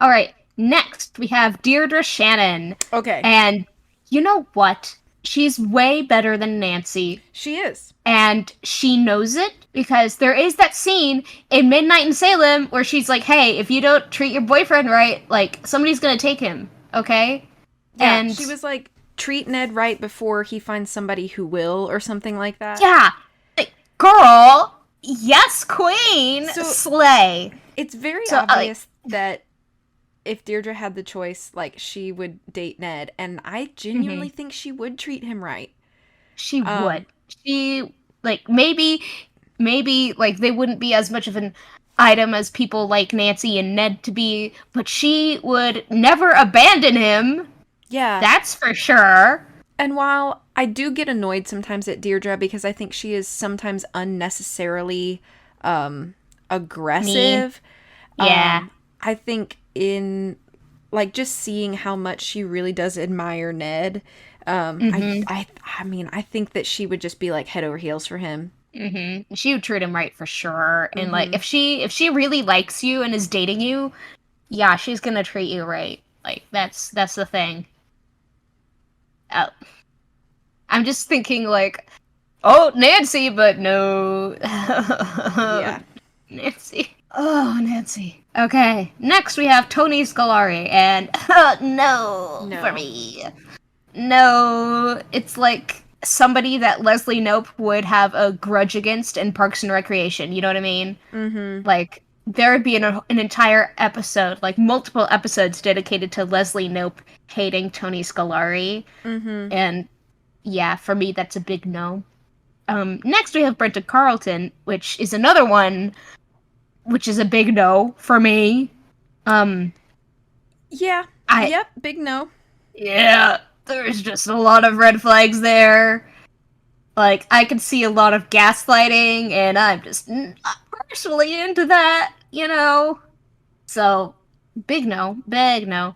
All right. Next, we have Deirdre Shannon. Okay. And you know what? She's way better than Nancy. She is. And she knows it because there is that scene in Midnight in Salem where she's like, hey, if you don't treat your boyfriend right, like, somebody's gonna take him, okay? Yeah, And she was like, treat Ned right before he finds somebody who will, or something like that. yeah. Like, girl, yes, queen, So- slay. It's very So, obvious that if Deirdre had the choice, like, she would date Ned, and I genuinely think she would treat him right. She would. She, like, maybe, like, they wouldn't be as much of an item as people like Nancy and Ned to be, but she would never abandon him. Yeah. That's for sure. And while I do get annoyed sometimes at Deirdre because I think she is sometimes unnecessarily aggressive, Yeah. I think in like just seeing how much she really does admire Ned, I mean, I think that she would just be like head over heels for him. She would treat him right for sure. And like Mm-hmm. if she really likes you and is dating you, yeah, she's gonna treat you right. Like that's the thing. Oh, I'm just thinking like, oh, Nancy, but no. Yeah. Nancy. Oh, Nancy. Okay. Next we have Tony Scolari, and no for No. me. No, it's like somebody that Leslie Knope would have a grudge against in Parks and Recreation. You know what I mean? Mm-hmm. Like there would be an entire episode, like multiple episodes dedicated to Leslie Knope hating Tony Scolari, Mm-hmm. and yeah, for me that's a big no. Next we have Brenda Carlton, which is another one, which is a big no for me. Yeah. I Yep. Big no. Yeah, there's just a lot of red flags there. Like, I could see a lot of gaslighting, and I'm just not personally into that, you know? So, big no, big no.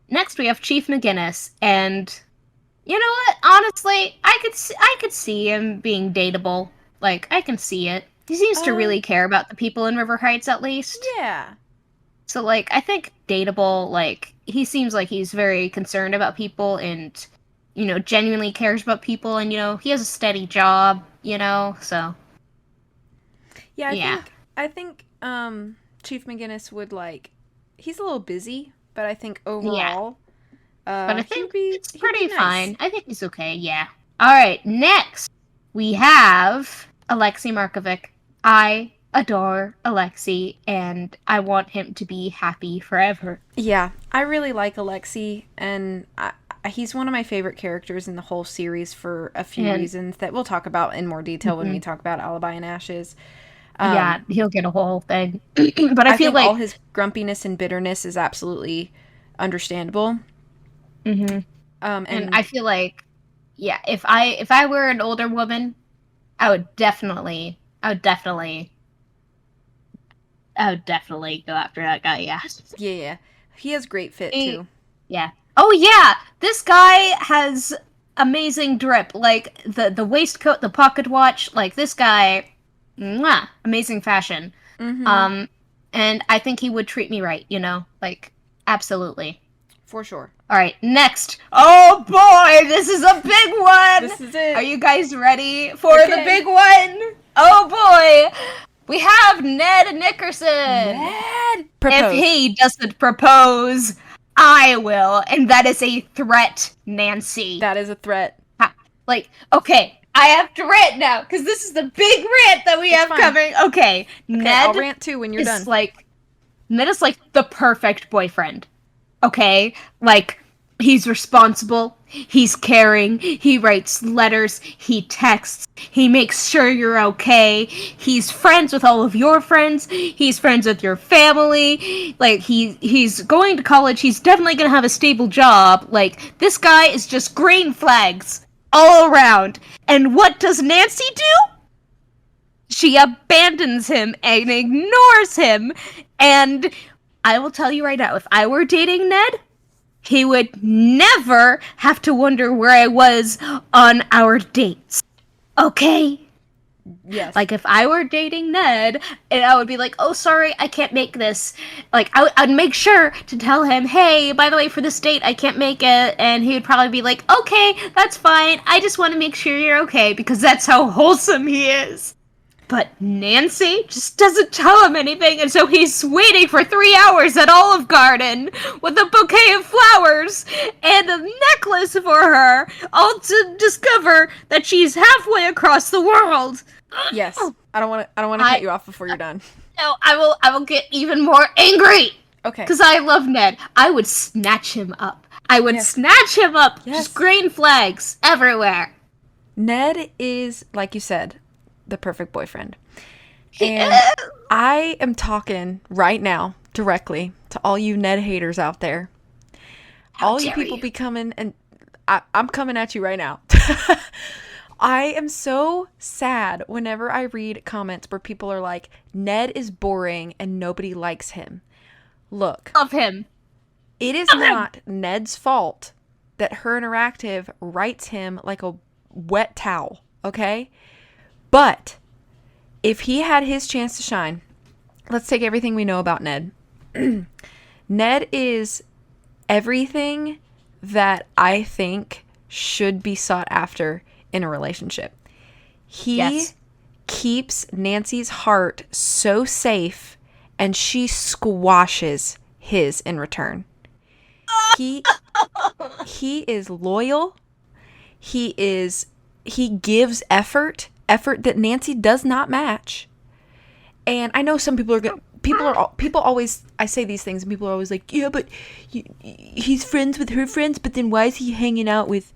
Next we have Chief McGinnis, and you know what? Honestly, I could see him being dateable. Like, I can see it. He seems to really care about the people in River Heights, at least. Yeah. So, like, I think dateable, like, he seems like he's very concerned about people and, you know, genuinely cares about people, and, you know, he has a steady job, you know, so. Yeah, Yeah. I think Chief McGinnis would like he's a little busy, but I think overall But I he think would be it's he would pretty be nice. fine. I think he's okay, yeah. Alright, next, we have Alexei Markovic. I adore Alexei, and I want him to be happy forever. Yeah, I really like Alexei, and he's one of my favorite characters in the whole series for a few And reasons that we'll talk about in more detail when we talk about Alibi and Ashes. yeah, he'll get a whole thing. But I feel think like all his grumpiness and bitterness is absolutely understandable. and And I feel like yeah, if I were an older woman, I would definitely go after that guy, yeah. yeah, he has great fit too. Yeah. Oh yeah, this guy has amazing drip. Like the waistcoat, the pocket watch. Like this guy, mwah, amazing fashion. Mm-hmm. And I think he would treat me right. You know, like absolutely. For sure. All right, next. Oh boy, this is a big one. This is it. Are you guys ready for the big one? Oh boy. We have Ned Nickerson. Ned! Propose. If he doesn't propose, I will. And that is a threat, Nancy. That is a threat. Like, okay, I have to rant now, because this is the big rant that we have coming. Okay, Ned I'll rant too when you're done. Ned is like the perfect boyfriend. Okay? Like, he's responsible, he's caring, he writes letters, he texts, he makes sure you're okay, he's friends with all of your friends, he's friends with your family, like, he's going to college, he's definitely gonna have a stable job, like, this guy is just green flags all around. And what does Nancy do? She abandons him and ignores him, and I will tell you right now, if I were dating Ned, he would never have to wonder where I was on our dates. Okay? Yes. Like, if I were dating Ned, and I would be like, oh, sorry, I can't make this. Like, I'd make sure to tell him, hey, by the way, for this date, I can't make it. And he would probably be like, okay, that's fine. I just want to make sure you're okay, because that's how wholesome he is. But Nancy just doesn't tell him anything, and so he's waiting for 3 hours at Olive Garden with a bouquet of flowers and a necklace for her, all to discover that she's halfway across the world. Yes. I don't want to cut you off before you're done. No, I will get even more angry. Okay. Because I love Ned. I would snatch him up. Snatch him up. Yes. Just green flags everywhere. Ned is, like you said, the perfect boyfriend. He And is. I am talking right now directly to all you Ned haters out there. all you people be coming, and I'm coming at you right now. I am so sad whenever I read comments where people are like, Ned is boring and nobody likes him. Look. Love him. It is not Ned's fault that Her Interactive writes him like a wet towel, okay? But if he had his chance to shine, let's take everything we know about Ned. Ned is everything that I think should be sought after in a relationship. He keeps Nancy's heart so safe, and she squashes his in return. He is loyal. He gives effort that Nancy does not match. And I know some people always, I say these things and people are always like, yeah, but he's friends with her friends, but then why is he hanging out with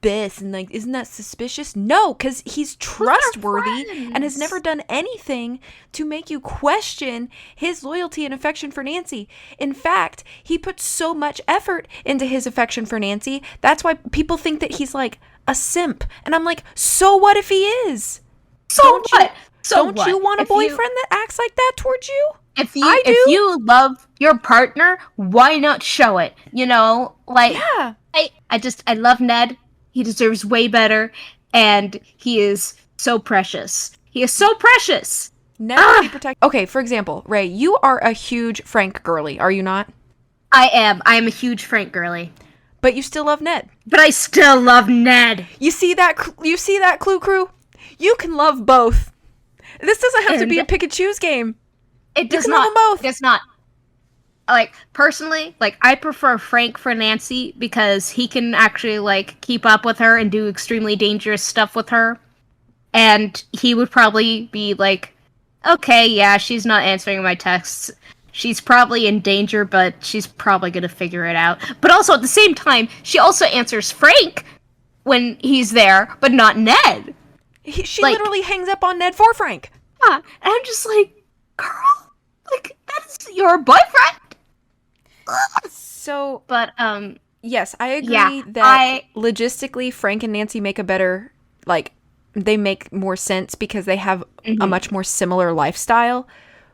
Bess, and like, isn't that suspicious? No, because he's trustworthy and has never done anything to make you question his loyalty and affection for Nancy. In fact, he puts so much effort into his affection for Nancy. That's why people think that he's like a simp. And I'm like, so what if he is? Don't you want a boyfriend that acts like that towards you? If you love your partner, why not show it? You know, like, yeah. I love Ned. He deserves way better, and he is so precious. He is so precious. Never be protected. Okay, for example, Rae, you are a huge Frank girly, are you not? I am. I am a huge Frank girly. But you still love Ned. But I still love Ned. You see that Clue Crew? You can love both. This doesn't have to be a pick and choose game. It does not. Love them both. It does not. Like, personally, like, I prefer Frank for Nancy because he can actually, like, keep up with her and do extremely dangerous stuff with her. And he would probably be like, okay, yeah, she's not answering my texts. She's probably in danger, but she's probably gonna figure it out. But also, at the same time, she also answers Frank when he's there, but not Ned. She literally hangs up on Ned for Frank. Yeah, and I'm just like, girl, like, that's your boyfriend. So, but yes, I agree that logistically Frank and Nancy make a better, like, they make more sense because they have a much more similar lifestyle.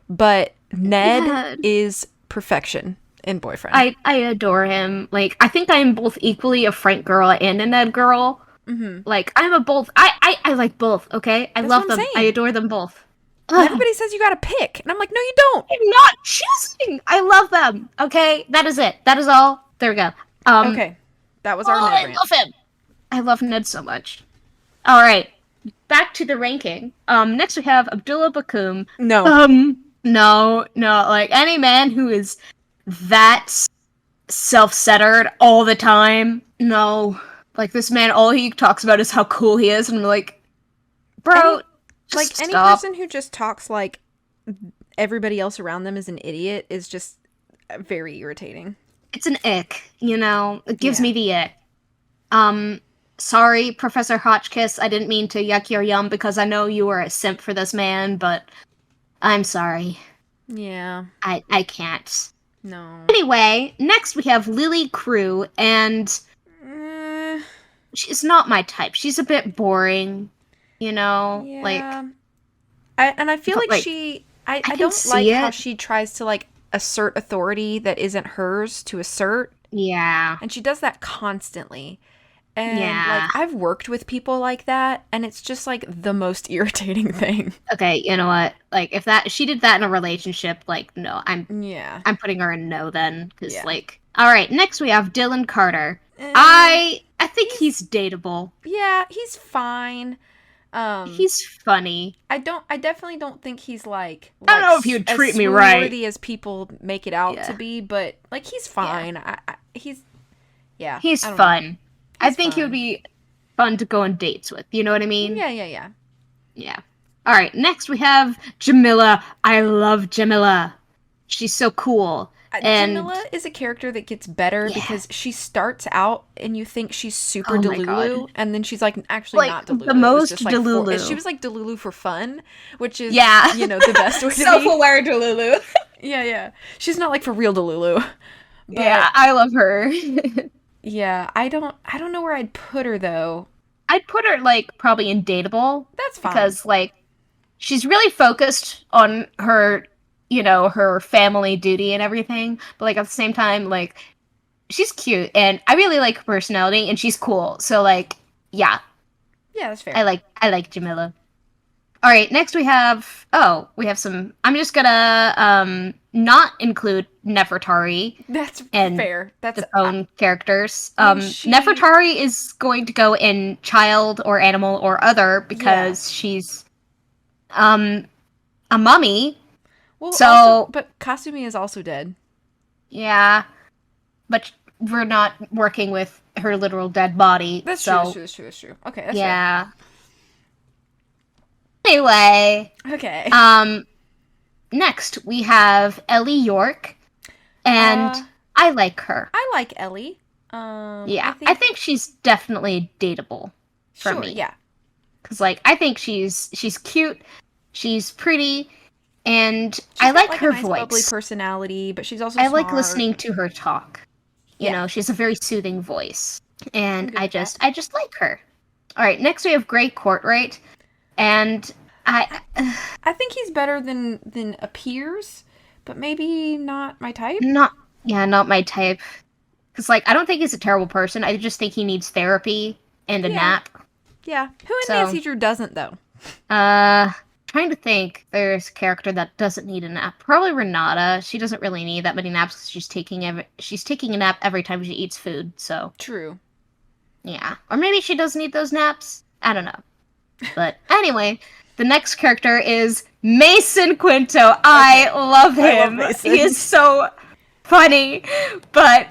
But Ned is perfection in boyfriend. I adore him. Like, I think I am both equally a Frank girl and a Ned girl. Mm-hmm. Like, I'm a both. I like both. Okay, I love them. I adore them both. Everybody says you gotta pick, and I'm like, no, you don't. I'm not choosing. I love them. Okay, that is it. That is all. There we go. Okay, that was our Ned rant. I love him. I love Ned so much. All right, back to the ranking. Next we have Abdullah Bakum. No. Like, any man who is that self-centered all the time. No, like, this man, all he talks about is how cool he is, and I'm like, bro. Any person who just talks like everybody else around them is an idiot is just very irritating. It's an ick, you know? It gives me the ick. Sorry, Professor Hotchkiss, I didn't mean to yuck your yum because I know you were a simp for this man, but I'm sorry. Yeah. I can't. No. Anyway, next we have Lily Crew, and she's not my type. She's a bit boring. You know, like, I feel like I don't like how she tries to, like, assert authority that isn't hers to assert. Yeah. And she does that constantly. And, like, I've worked with people like that, and it's just, like, the most irritating thing. Okay, you know what? Like, if she did that in a relationship, like, no, I'm putting her in no then, because, like, all right, next we have Dylan Carter. I think he's dateable. Yeah, he's fine. He's funny. I definitely don't think he's like I don't know if you'd treat me right as people make it out to be, but like, he's fine. He's fun. I think he would be fun to go on dates with. You know what I mean? Yeah. All right, next we have Jamila. I love Jamila. She's so cool. And Jamila is a character that gets better because she starts out and you think she's super Delulu, and then she's like actually not Delulu. The most Delulu. She was like Delulu for fun, which is the best way to be. Self-aware Delulu. Yeah. She's not like for real Delulu. But, yeah, I love her. yeah, I don't know where I'd put her though. I'd put her like probably in dateable. That's fine. Because like she's really focused on her, her family duty and everything, but like at the same time, like she's cute and I really like her personality and she's cool. So like, yeah, Yeah, that's fair. I like Jamila. All right, next we have some. I'm just gonna not include Nefertari That's and fair. That's the own characters. I mean, Nefertari is going to go in child or animal or other because she's a mummy. Well, so also, but Kasumi is also dead. yeah, but we're not working with her literal dead body. That's so, true. That's true. Okay, that's yeah. Anyway. Okay. Next we have Ellie York, and I like her. I like Ellie. Yeah, I think she's definitely dateable for me. Yeah. Because like I think she's cute, she's pretty, and I like her nice, voice. Bubbly personality, but she's also. I smart. like listening to her talk. You know, she has a very soothing voice, and I just like her. All right, next we have Gray Courtright, and I think he's better than appears, but maybe not my type. Not my type. Because like I don't think he's a terrible person. I just think he needs therapy and a nap. Yeah. Who in Nancy Drew doesn't though? Trying to think. There's a character that doesn't need a nap. Probably Renata. She doesn't really need that many naps because she's taking a nap every time she eats food. So true. Yeah, or maybe she does need those naps. I don't know. But anyway, the next character is Mason Quinto. I love him. He is so funny, but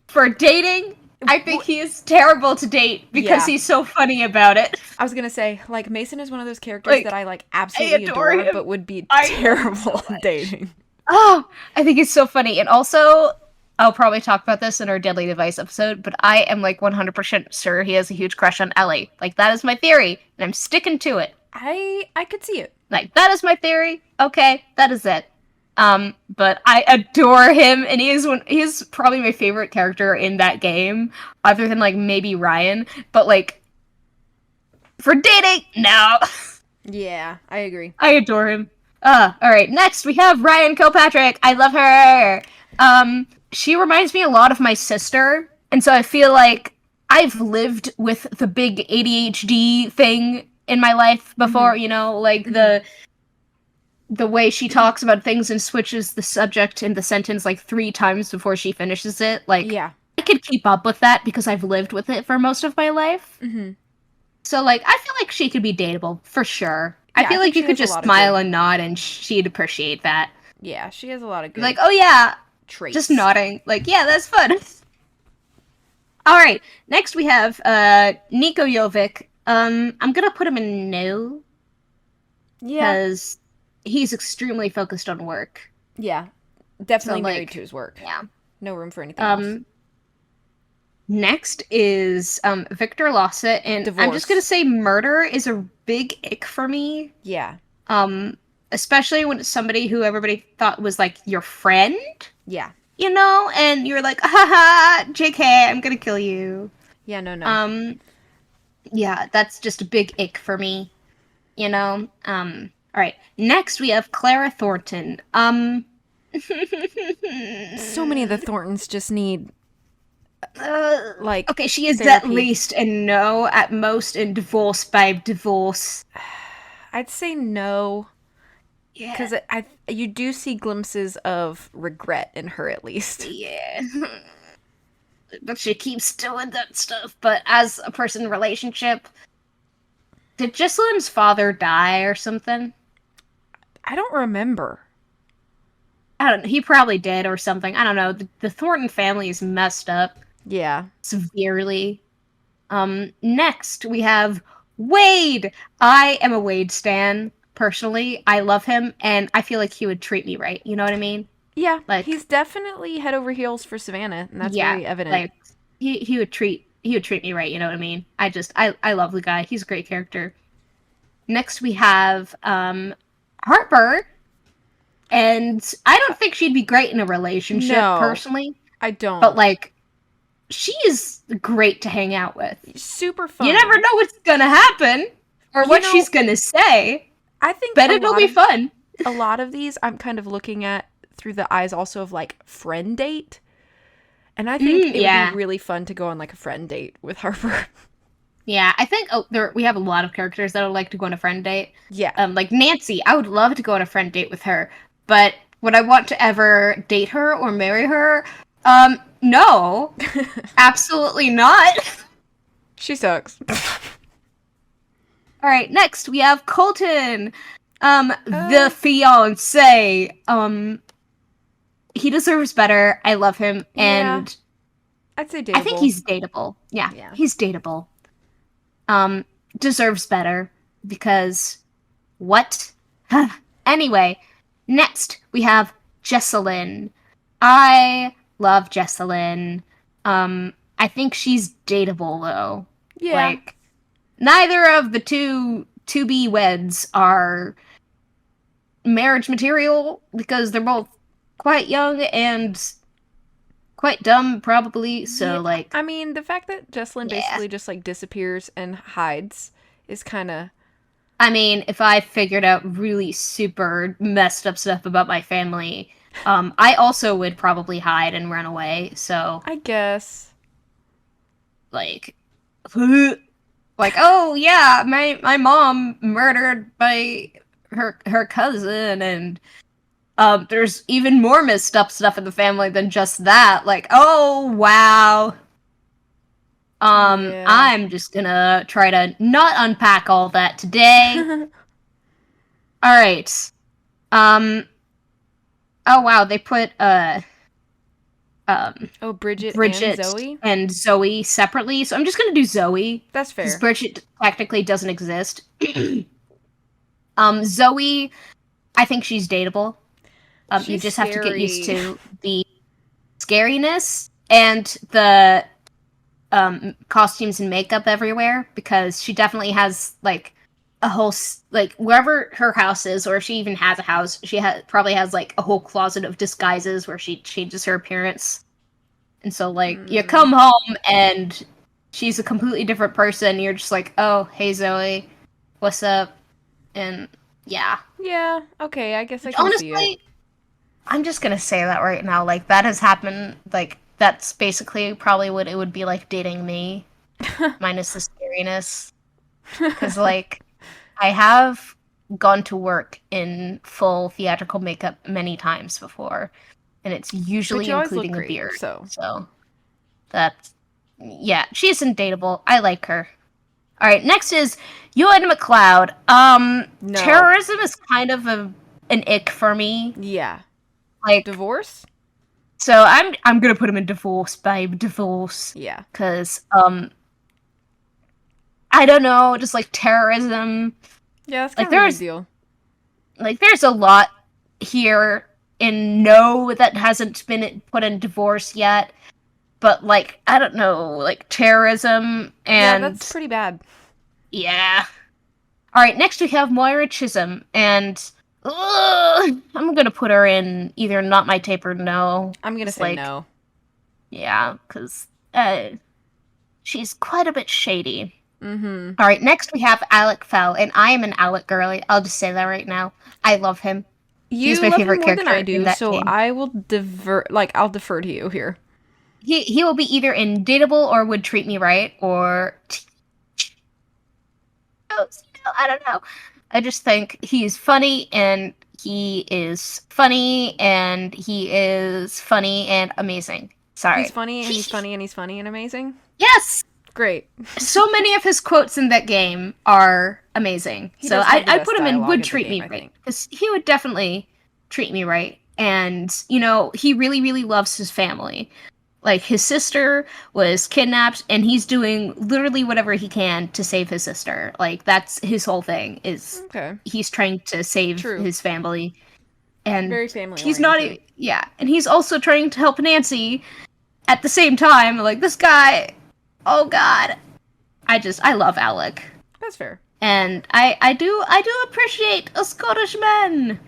for dating, I think he is terrible to date because he's so funny about it. I was gonna say, like, Mason is one of those characters that I absolutely adore but would be terrible at dating. Oh, I think he's so funny. And also, I'll probably talk about this in our Deadly Device episode, but I am like 100% sure he has a huge crush on Ellie. Like, that is my theory, and I'm sticking to it. I could see it. Like, that is my theory. Okay, that is it. But I adore him, and he's probably my favorite character in that game, other than like maybe Ryan. But like for dating, no. Yeah, I agree. I adore him. All right. Next we have Ryan Kilpatrick. I love her. She reminds me a lot of my sister, and so I feel like I've lived with the big ADHD thing in my life before. You know, like the way she talks about things and switches the subject in the sentence like 3 times before she finishes it. Like, I could keep up with that because I've lived with it for most of my life. Mm-hmm. So, like, I feel like she could be dateable, for sure. I feel like you could just smile and nod and she'd appreciate that. Yeah, she has a lot of good like, oh yeah, traits. Just nodding. Like, yeah, that's fun. Alright, next we have Nico Jovic. I'm gonna put him in no. Yeah. Because he's extremely focused on work. Yeah. Definitely married to his work. Yeah. No room for anything else. Next is Victor Lawsett, and Divorce. I'm just gonna say murder is a big ick for me. Yeah. Especially when it's somebody who everybody thought was like your friend. Yeah. You know, and you're like, haha, JK, I'm gonna kill you. Yeah, no. Yeah, that's just a big ick for me. You know? Alright, next we have Clara Thornton. So many of the Thorntons just need, okay, she is therapy. At least a no, at most in divorce by divorce. I'd say no. Yeah. Because you do see glimpses of regret in her, at least. Yeah. But she keeps doing that stuff. But as a person in a relationship, did Giseline's father die or something? I don't remember. I don't know. He probably did or something. I don't know. The Thornton family is messed up. Yeah. Severely. Next, we have Wade. I am a Wade stan, personally. I love him, and I feel like he would treat me right. You know what I mean? Yeah. Like, he's definitely head over heels for Savannah, and that's very evident. Like, he would treat me right, you know what I mean? I love the guy. He's a great character. Next, we have Harper. And I don't think she'd be great in a relationship, personally. I don't. But, like, she is great to hang out with. Super fun. You never know what's gonna happen or what she's gonna say. I think but it'll be fun. A lot of these I'm kind of looking at through the eyes also of, like, friend date. And I think it would be really fun to go on, like, a friend date with Harper. Yeah, I think we have a lot of characters that would like to go on a friend date. Yeah. Like Nancy, I would love to go on a friend date with her, but would I want to ever date her or marry her? No. Absolutely not. She sucks. All right, next we have Colton. The fiance. He deserves better. I love him, and I'd say dateable. I think he's dateable. Yeah, he's dateable. Deserves better because what? Anyway, next we have Jessalyn. I love Jessalyn. I think she's dateable though. Yeah. Like, neither of the two to-be weds are marriage material because they're both quite young and quite dumb, probably. So, like, I mean, the fact that Jessalyn basically just, like, disappears and hides is kind of... I mean, if I figured out really super messed up stuff about my family, I also would probably hide and run away, so... I guess. Like, oh, yeah, my mom murdered her cousin, and there's even more messed up stuff in the family than just that. Like, oh, wow. I'm just gonna try to not unpack all that today. Alright. Oh, wow, they put, Bridget and Zoe separately, so I'm just gonna do Zoe. That's fair. Because Bridget technically doesn't exist. Zoe, I think she's dateable. You just have to get used to the scariness and the costumes and makeup everywhere, because she definitely has, like, a whole, like, wherever her house is, or if she even has a house, she probably has, like, a whole closet of disguises where she changes her appearance. And so, like, you come home and she's a completely different person, you're just like, oh, hey, Zoe, what's up? And, yeah. Yeah, okay, I guess I can see it. I'm just gonna say that right now, like, that has happened, like, that's basically probably what it would be like dating me, minus the scariness. Because, like, I have gone to work in full theatrical makeup many times before, and it's usually including a beard. So that's, yeah, she isn't dateable. I like her. All right, next is Ewan McLeod. No. Terrorism is kind of an ick for me. Yeah. Like, divorce? So I'm gonna put him in divorce, babe. Divorce. Yeah. Because, I don't know, just, like, terrorism. Yeah, that's kind of a big deal. Like, there's a lot here in No that hasn't been put in divorce yet. But, like, I don't know, like, terrorism and... Yeah, that's pretty bad. Yeah. Alright, next we have Moira Chisholm, and... I'm gonna put her in either not my tape or no. I'm gonna say no. Yeah, because she's quite a bit shady. Mm-hmm. All right, next we have Alec Fell, and I am an Alec girly. I'll just say that right now. I love him. He's my favorite character than I do, in that so game. I will I'll defer to you here. He will be either in Dateable or Would Treat Me Right, or... I don't know. I just think he's funny, and he is funny, and he is funny and amazing. Sorry. He's funny, and he's funny, and he's funny and amazing? Yes! Great. So many of his quotes in that game are amazing. So I put him in Would Treat Me Right, because he would definitely treat me right. And, you know, he really, really loves his family. Like, his sister was kidnapped, and he's doing literally whatever he can to save his sister. Like, that's his whole thing, is he's trying to save his family. And very family he's not and he's also trying to help Nancy at the same time. Like, this guy, oh god. I love Alec. That's fair. And I do appreciate a Scottish man.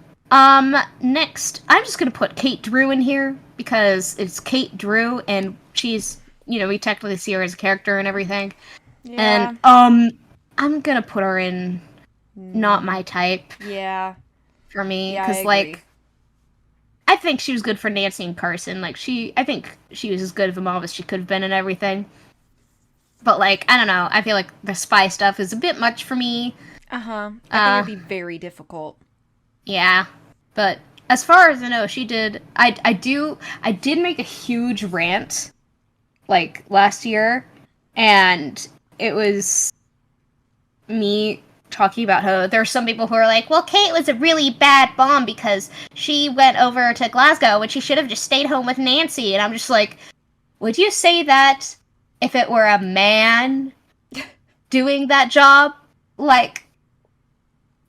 Next, I'm just gonna put Kate Drew in here because it's Kate Drew, and she's, we technically see her as a character and everything. Yeah. And, I'm gonna put her in not my type. Yeah. For me, Yeah, because, I think she was good for Nancy and Carson. I think she was as good of a mom as she could have been and everything. But, I don't know. I feel like the spy stuff is a bit much for me. I think it'd be very difficult. Yeah. But as far as I know, she did. I did make a huge rant, last year, and it was me talking about how there are some people who are like, well, Kate was a really bad mom because she went over to Glasgow when she should have just stayed home with Nancy. And I'm just like, would you say that if it were a man doing that job?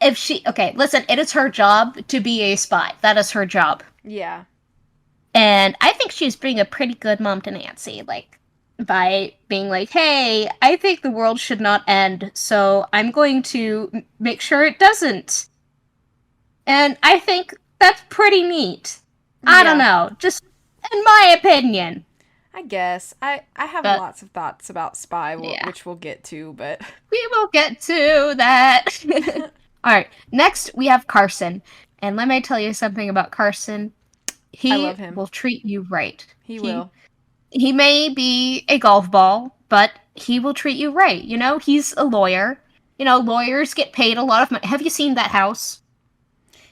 If she... Okay, listen, it is her job to be a spy. That is her job. Yeah. And I think she's being a pretty good mom to Nancy, by being like, hey, I think the world should not end, so I'm going to make sure it doesn't. And I think that's pretty neat. I don't know, just in my opinion. I guess. I have lots of thoughts about Spy, which we'll get to, but... We will get to that. Alright, next we have Carson. And let me tell you something about Carson. I love him. Will treat you right. He will. He may be a golf ball, but he will treat you right. He's a lawyer. Lawyers get paid a lot of money. Have you seen that house?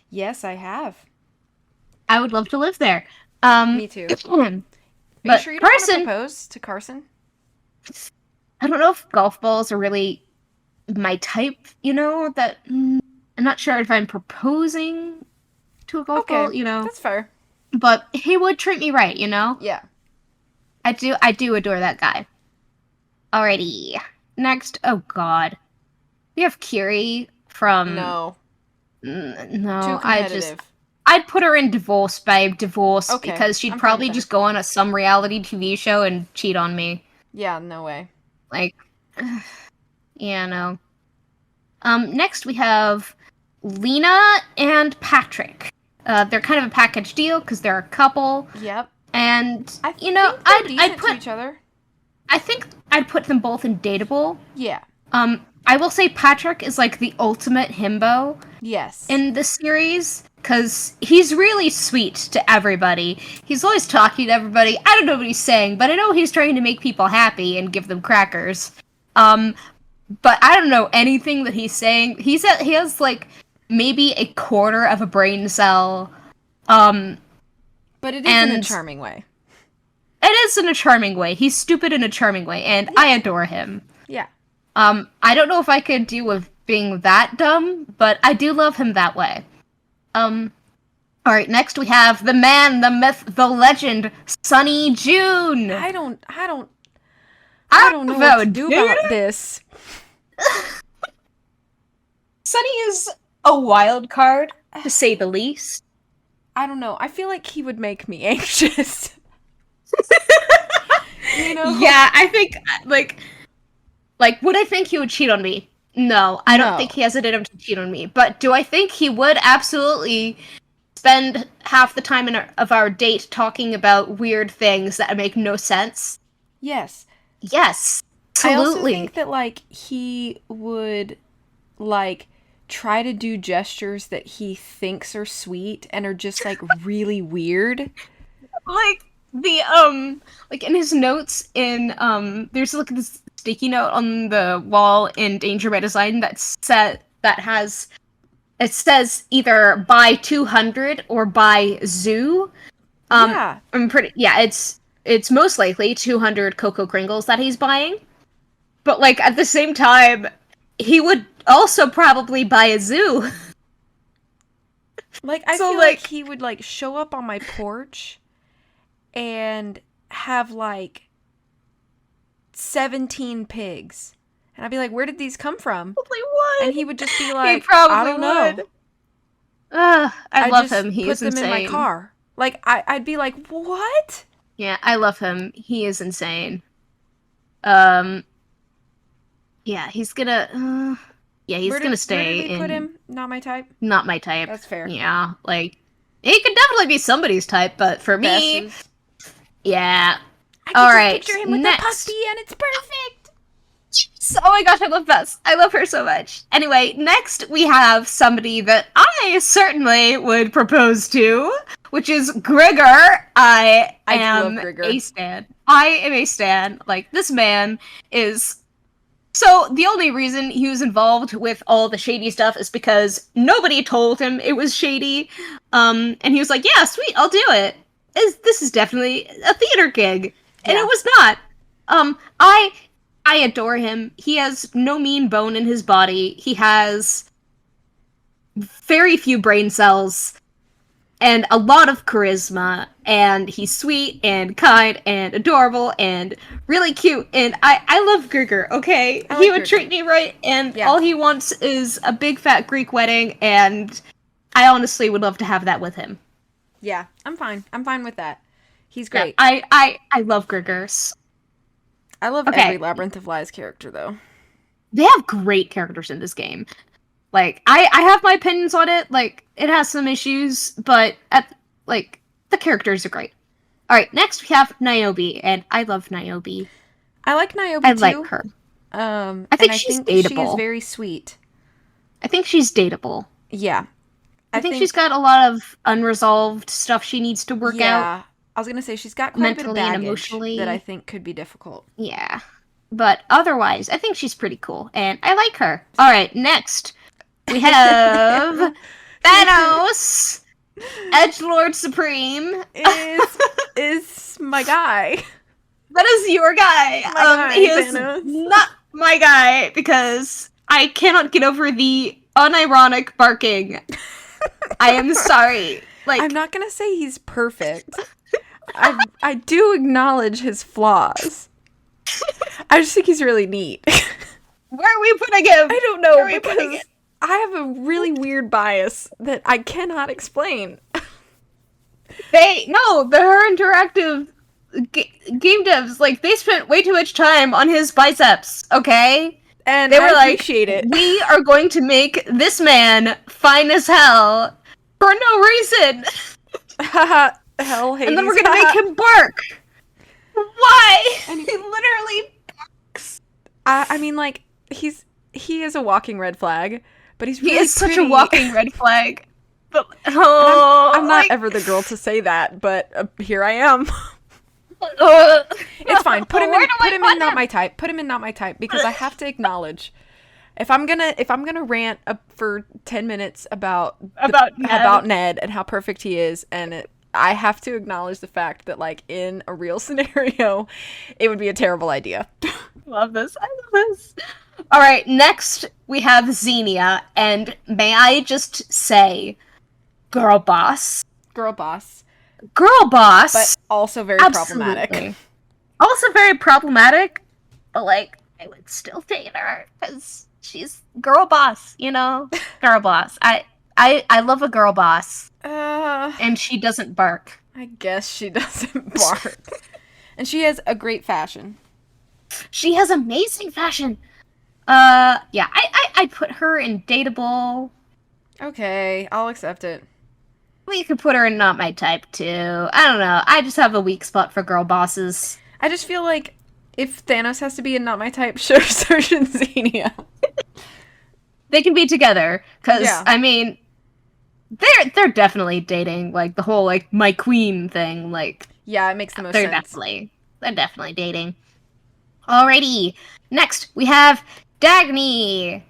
Yes, I have. I would love to live there. Me too. Are you sure you don't want to propose to Carson? I don't know if golf balls are really my type, that... I'm not sure if I'm proposing to a golf ball, That's fair. But he would treat me right, Yeah. I do adore that guy. Alrighty. Next, oh god. We have Kiri from... No. No, Too competitive. I'd put her in Divorce, babe. Divorce, because she'd I'm probably just go on some reality TV show and cheat on me. Yeah, no way. Yeah, no. Next we have Lena and Patrick. They're kind of a package deal because they're a couple. Yep. And I'd put each other. I think I'd put them both in dateable. Yeah. I will say Patrick is the ultimate himbo. Yes. In the series, because he's really sweet to everybody. He's always talking to everybody. I don't know what he's saying, but I know he's trying to make people happy and give them crackers. But I don't know anything that he's saying. He has maybe a quarter of a brain cell. But it is in a charming way. It is in a charming way. He's stupid in a charming way, and I adore him. Yeah. I don't know if I could deal with being that dumb, but I do love him that way. Alright, next we have the man, the myth, the legend, Sunny June. I don't know what to do about this. Sunny is a wild card, to say the least. I don't know. I feel like he would make me anxious. Yeah, I think, would I think he would cheat on me? No, I don't think he has it in him to cheat on me. But do I think he would absolutely spend half the time of our date talking about weird things that make no sense? Yes. Yes, absolutely. I also think that, he would, try to do gestures that he thinks are sweet and are just, really weird. In his notes there's, this sticky note on the wall in Danger by Design that says either buy 200 or buy zoo. Yeah. It's most likely 200 Cocoa Kringles that he's buying. But, at the same time, he would also probably buy a zoo. I feel like he would, show up on my porch and have, 17 pigs. And I'd be like, where did these come from? Probably would. And he would just be like, he probably I don't know. I love him. He is insane. Put them in my car. I'd be like, what? Yeah, I love him. He is insane. Yeah, he's gonna... Yeah, he's gonna stay where did they in. put him? Not my type. Not my type. That's fair. Yeah, like he could definitely be somebody's type, but for me, Bess's. yeah. I can just picture him with a puppy, and it's perfect. Oh my gosh, I love Bess. I love her so much. Anyway, next we have somebody that I certainly would propose to, which is Gregor. I am a stan. I am a stan. Like, this man is... So, the only reason he was involved with all the shady stuff is because nobody told him it was shady. And he was like, yeah, sweet, I'll do it. This is definitely a theater gig. And it was not. I adore him. He has no mean bone in his body. He has very few brain cells and a lot of charisma. And he's sweet and kind and adorable and really cute. And I love Gregor, okay? He would treat me right, and all he wants is a big fat Greek wedding, and I honestly would love to have that with him. Yeah, I'm fine. I'm fine with that. He's great. Yeah, I love Gregor. I love every Labyrinth of Lies character, though. They have great characters in this game. Like, I have my opinions on it. Like, it has some issues, but, the characters are great. Alright, next we have Niobe, and I love Niobe. I like Niobe, too. I like her. I think she's dateable. She is very sweet. I think she's dateable. Yeah. I think she's got a lot of unresolved stuff she needs to work out. Yeah. I was gonna say, she's got quite a bit of baggage and emotionally that I think could be difficult. Yeah. But otherwise, I think she's pretty cool, and I like her. Alright, next, we have Thanos! Edgelord Supreme. Is my guy. That is your guy. He is Thanos. Not my guy, because I cannot get over the unironic barking. I am sorry. Like, I'm not gonna say he's perfect. I do acknowledge his flaws. I just think he's really neat. Where are we putting him? I don't know, because I have a really weird bias that I cannot explain. Her interactive game devs, like, they spent way too much time on his biceps, okay? And they were appreciate it. We are going to make this man fine as hell for no reason. Hell, Hades. And then we're gonna make him bark. Why? And he literally barks. I mean, like, he is a walking red flag, but he's really such a walking red flag. But I'm not ever the girl to say that, but here I am. It's fine. Put him in not my type. Put him in not my type, because I have to acknowledge, if I'm gonna rant for 10 minutes about Ned and how perfect he is, and I have to acknowledge the fact that, like, in a real scenario, it would be a terrible idea. Love this. I love this. All right, next we have Xenia, and may I just say, girl boss. Girl boss. Girl boss. But also very problematic. Also very problematic, but, like, I would still date her, because she's girl boss, you know? Girl boss. I love a girl boss. And she doesn't bark. I guess she doesn't bark. And she has a great fashion. She has amazing fashion. Yeah, I'd put her in dateable. Okay, I'll accept it. We could put her in not my type, too. I don't know. I just have a weak spot for girl bosses. I just feel like if Thanos has to be in not my type, so should Xenia. They can be together, because, I mean, they're definitely dating, like, the whole, like, my queen thing, like... Yeah, it makes the most sense. They're definitely dating. Alrighty, next, we have Dagny.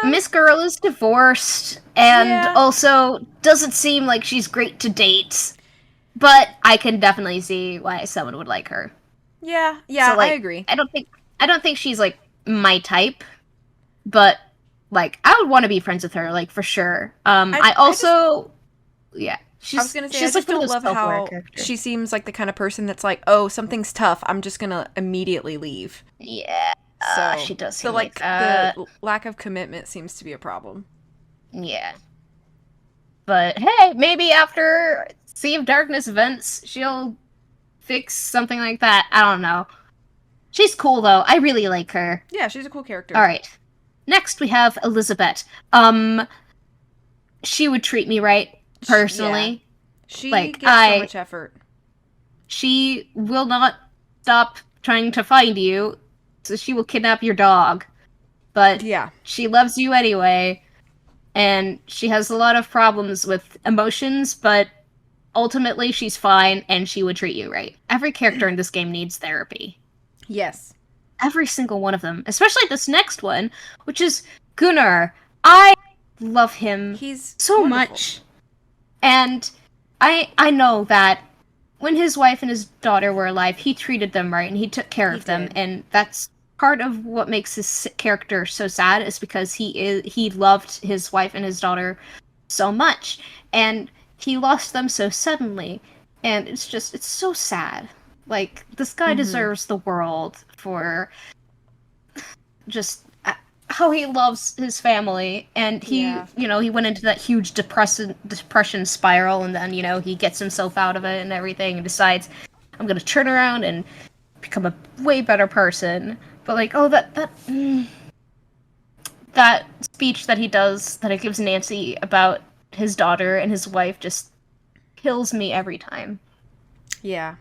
Miss Girl is divorced, and also doesn't seem like she's great to date, but I can definitely see why someone would like her. Yeah, so, like, I agree. I don't think she's, like, my type, but, like, I would want to be friends with her, like, for sure. I was gonna say, I just don't love how she seems like the kind of person that's like, oh, something's tough, I'm just gonna immediately leave. Yeah. So she does seem so, like, the lack of commitment seems to be a problem. Yeah. But, hey, maybe after Sea of Darkness events, she'll fix something like that. I don't know. She's cool, though. I really like her. Yeah, she's a cool character. Alright. next we have Elizabeth. She would treat me right, personally. She gives so much effort. She will not stop trying to find you, so she will kidnap your dog. But she loves you anyway, and she has a lot of problems with emotions, but ultimately she's fine, and she would treat you right. Every character in this game needs therapy. Yes. Every single one of them. Especially this next one, which is Gunnar. I love him so much. And I know that when his wife and his daughter were alive, he treated them right and he took care of them. And that's part of what makes his character so sad, is because he loved his wife and his daughter so much. And he lost them so suddenly. And it's so sad. Like, this guy deserves the world for just how he loves his family. And he, he went into that huge depression spiral, and then, he gets himself out of it and everything, and decides, I'm gonna turn around and become a way better person. But, like, that speech that he does, that it gives Nancy about his daughter and his wife, just kills me every time. Yeah.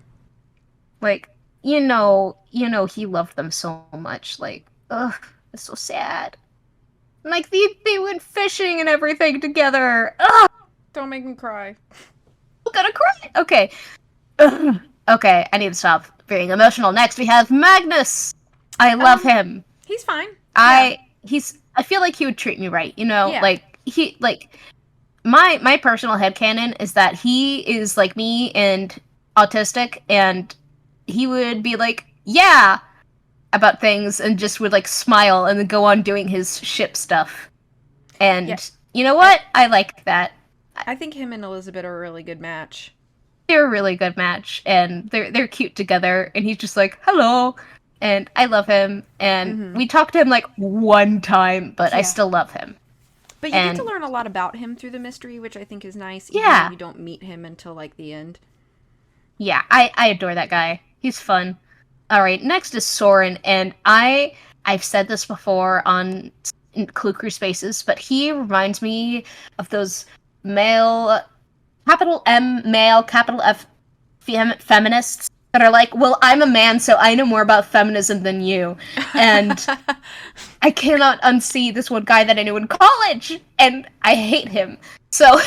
Like, he loved them so much. Like, ugh, it's so sad. Like, they went fishing and everything together. Ugh! Don't make me cry. I'm gonna cry! Okay. Ugh. Okay, I need to stop being emotional. Next, we have Magnus! I love him. He's fine. I feel like he would treat me right, my personal headcanon is that he is like me and autistic, and he would be like, yeah, about things, and just would, like, smile and then go on doing his ship stuff. And you know what? I like that. I think him and Elizabeth are a really good match. They're a really good match, and they're cute together, and he's just like, hello, and I love him, and we talked to him, like, one time, but I still love him. But you get to learn a lot about him through the mystery, which I think is nice, even though you don't meet him until, like, the end. Yeah, I adore that guy. He's fun. Alright, next is Soren, and I've said this before on Clue Crew Spaces, but he reminds me of those male, capital M, male, capital F, feminists that are like, well, I'm a man, so I know more about feminism than you. And I cannot unsee this one guy that I knew in college, and I hate him. So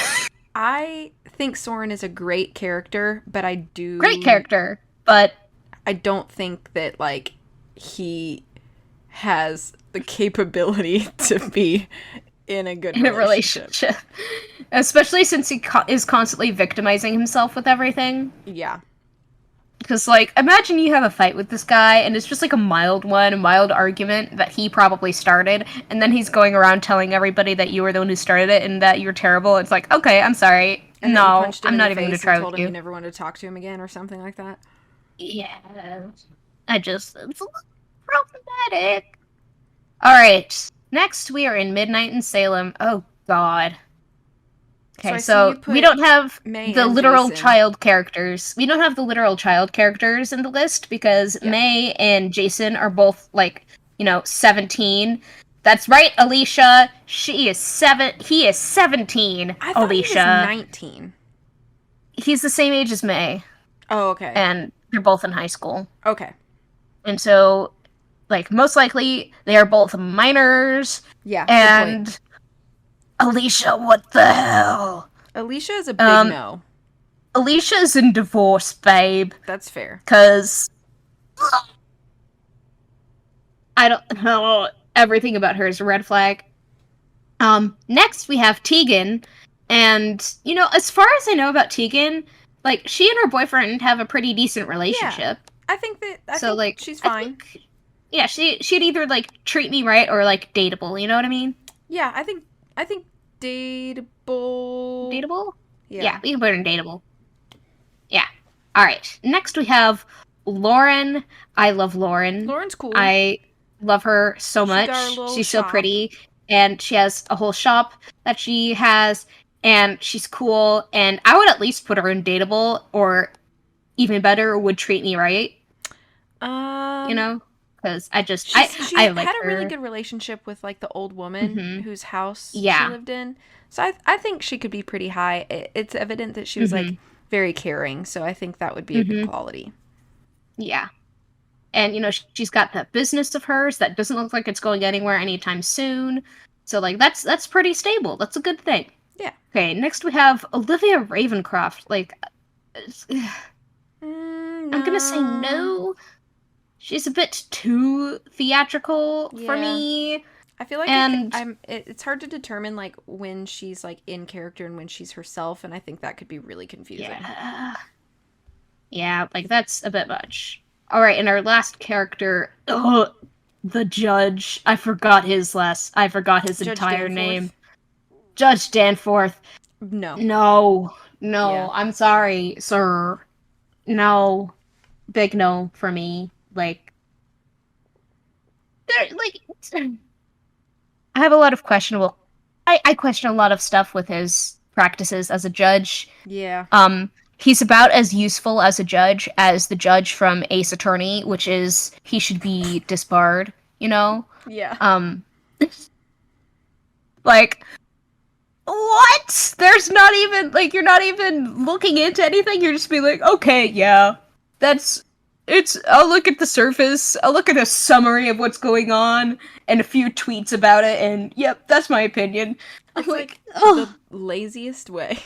I think Soren is a great character, but Great character, but I don't think that, like, he has the capability to be in a good relationship. Especially since he is constantly victimizing himself with everything. Yeah. Because, like, imagine you have a fight with this guy, and it's just, like, a mild argument that he probably started, and then he's going around telling everybody that you were the one who started it and that you're terrible. It's like, okay, I'm sorry. And no, I'm not even going to try with you. You never wanted to talk to him again or something like that. Yeah. It's a little problematic. Alright. Next, we are in Midnight in Salem. Oh, God. Okay, so we don't have the literal child characters. We don't have the literal child characters in the list because May and Jason are both, like, 17. That's right, Alicia. He is 17. I thought Alicia. He was 19. He's the same age as May. Oh, okay. And they're both in high school. Okay. And so, like, most likely they are both minors. Yeah. And Alicia, what the hell? Alicia is a big no. Alicia's in divorce, babe. That's fair. Because I don't know. Everything about her is a red flag. Next we have Tegan. And, as far as I know about Tegan, like, she and her boyfriend have a pretty decent relationship. Yeah. I think she's fine. She'd either, like, treat me right or, like, dateable, you know what I mean? Yeah, I think dateable. Dateable? Yeah, we can put her in dateable. Yeah. Alright. Next we have Lauren. I love Lauren. Lauren's cool. I love her so much. She's so pretty. And she has a whole shop that she has. And she's cool. And I would at least put her in dateable, or even better, would treat me right. because I She like had a her. really good relationship with like the old woman whose house she Yeah. lived in. So I think she could be pretty high. It's evident that she was like very caring. So I think that would be a good quality. Yeah. And, she's got that business of hers that doesn't look like it's going anywhere anytime soon. So, like, that's pretty stable. That's a good thing. Yeah. Okay, next we have Olivia Ravencroft. Like, No. I'm gonna say no. She's a bit too theatrical for me. I feel like and it's hard to determine like when she's like in character and when she's herself, and I think that could be really confusing. Yeah, like that's a bit much. All right, and our last character, the judge. I forgot his Judge entire Danforth. name. Judge Danforth. No, Yeah. I'm sorry, sir. No, big no for me. Like, I have a lot of questionable. I question a lot of stuff with his practices as a judge. Yeah. He's about as useful as a judge as the judge from Ace Attorney, which is he should be disbarred, Yeah. Like, what? There's not even, like, you're not even looking into anything, you're just being like, okay, yeah, I'll look at the surface, I'll look at a summary of what's going on, and a few tweets about it, and yep, that's my opinion. It's like the laziest way.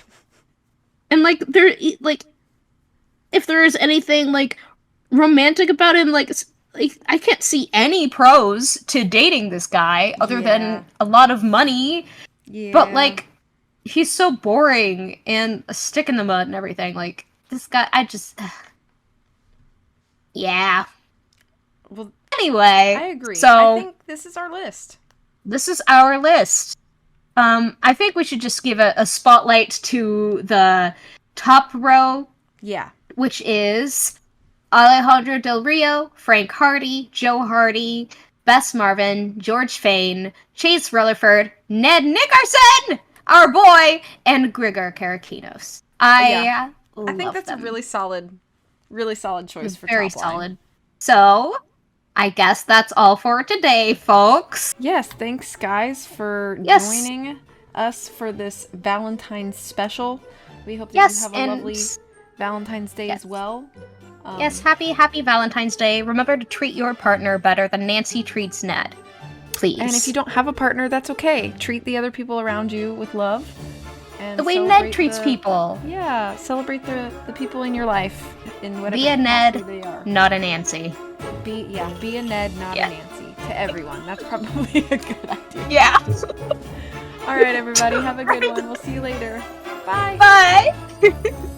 And, like, if there is anything, like, romantic about him, like, I can't see any pros to dating this guy, other than a lot of money. Yeah. But, like, he's so boring, and a stick in the mud and everything. Like, this guy, yeah. Well, anyway. I agree. So, I think this is our list. This is our list. I think we should just give a spotlight to the top row. Yeah. Which is Alejandro Del Rio, Frank Hardy, Joe Hardy, Bess Marvin, George Fane, Chase Rutherford, Ned Nickerson, our boy, and Grigor Karakinos. I think that's a really solid choice for very top line. solid. So, I guess that's all for today, folks. Yes, thanks guys for joining us for this Valentine's special. We hope that you have a lovely Valentine's Day as well. Yes, happy Valentine's Day. Remember to treat your partner better than Nancy treats Ned. Please. And if you don't have a partner, that's okay. Treat the other people around you with love. And the way Ned treats people. Yeah, celebrate the people in your life in whatever be a Ned, they are. Not a Nancy. Be a Ned, not a Nancy. To everyone. That's probably a good idea. Yeah. All right, everybody. Have a good one. We'll see you later. Bye. Bye.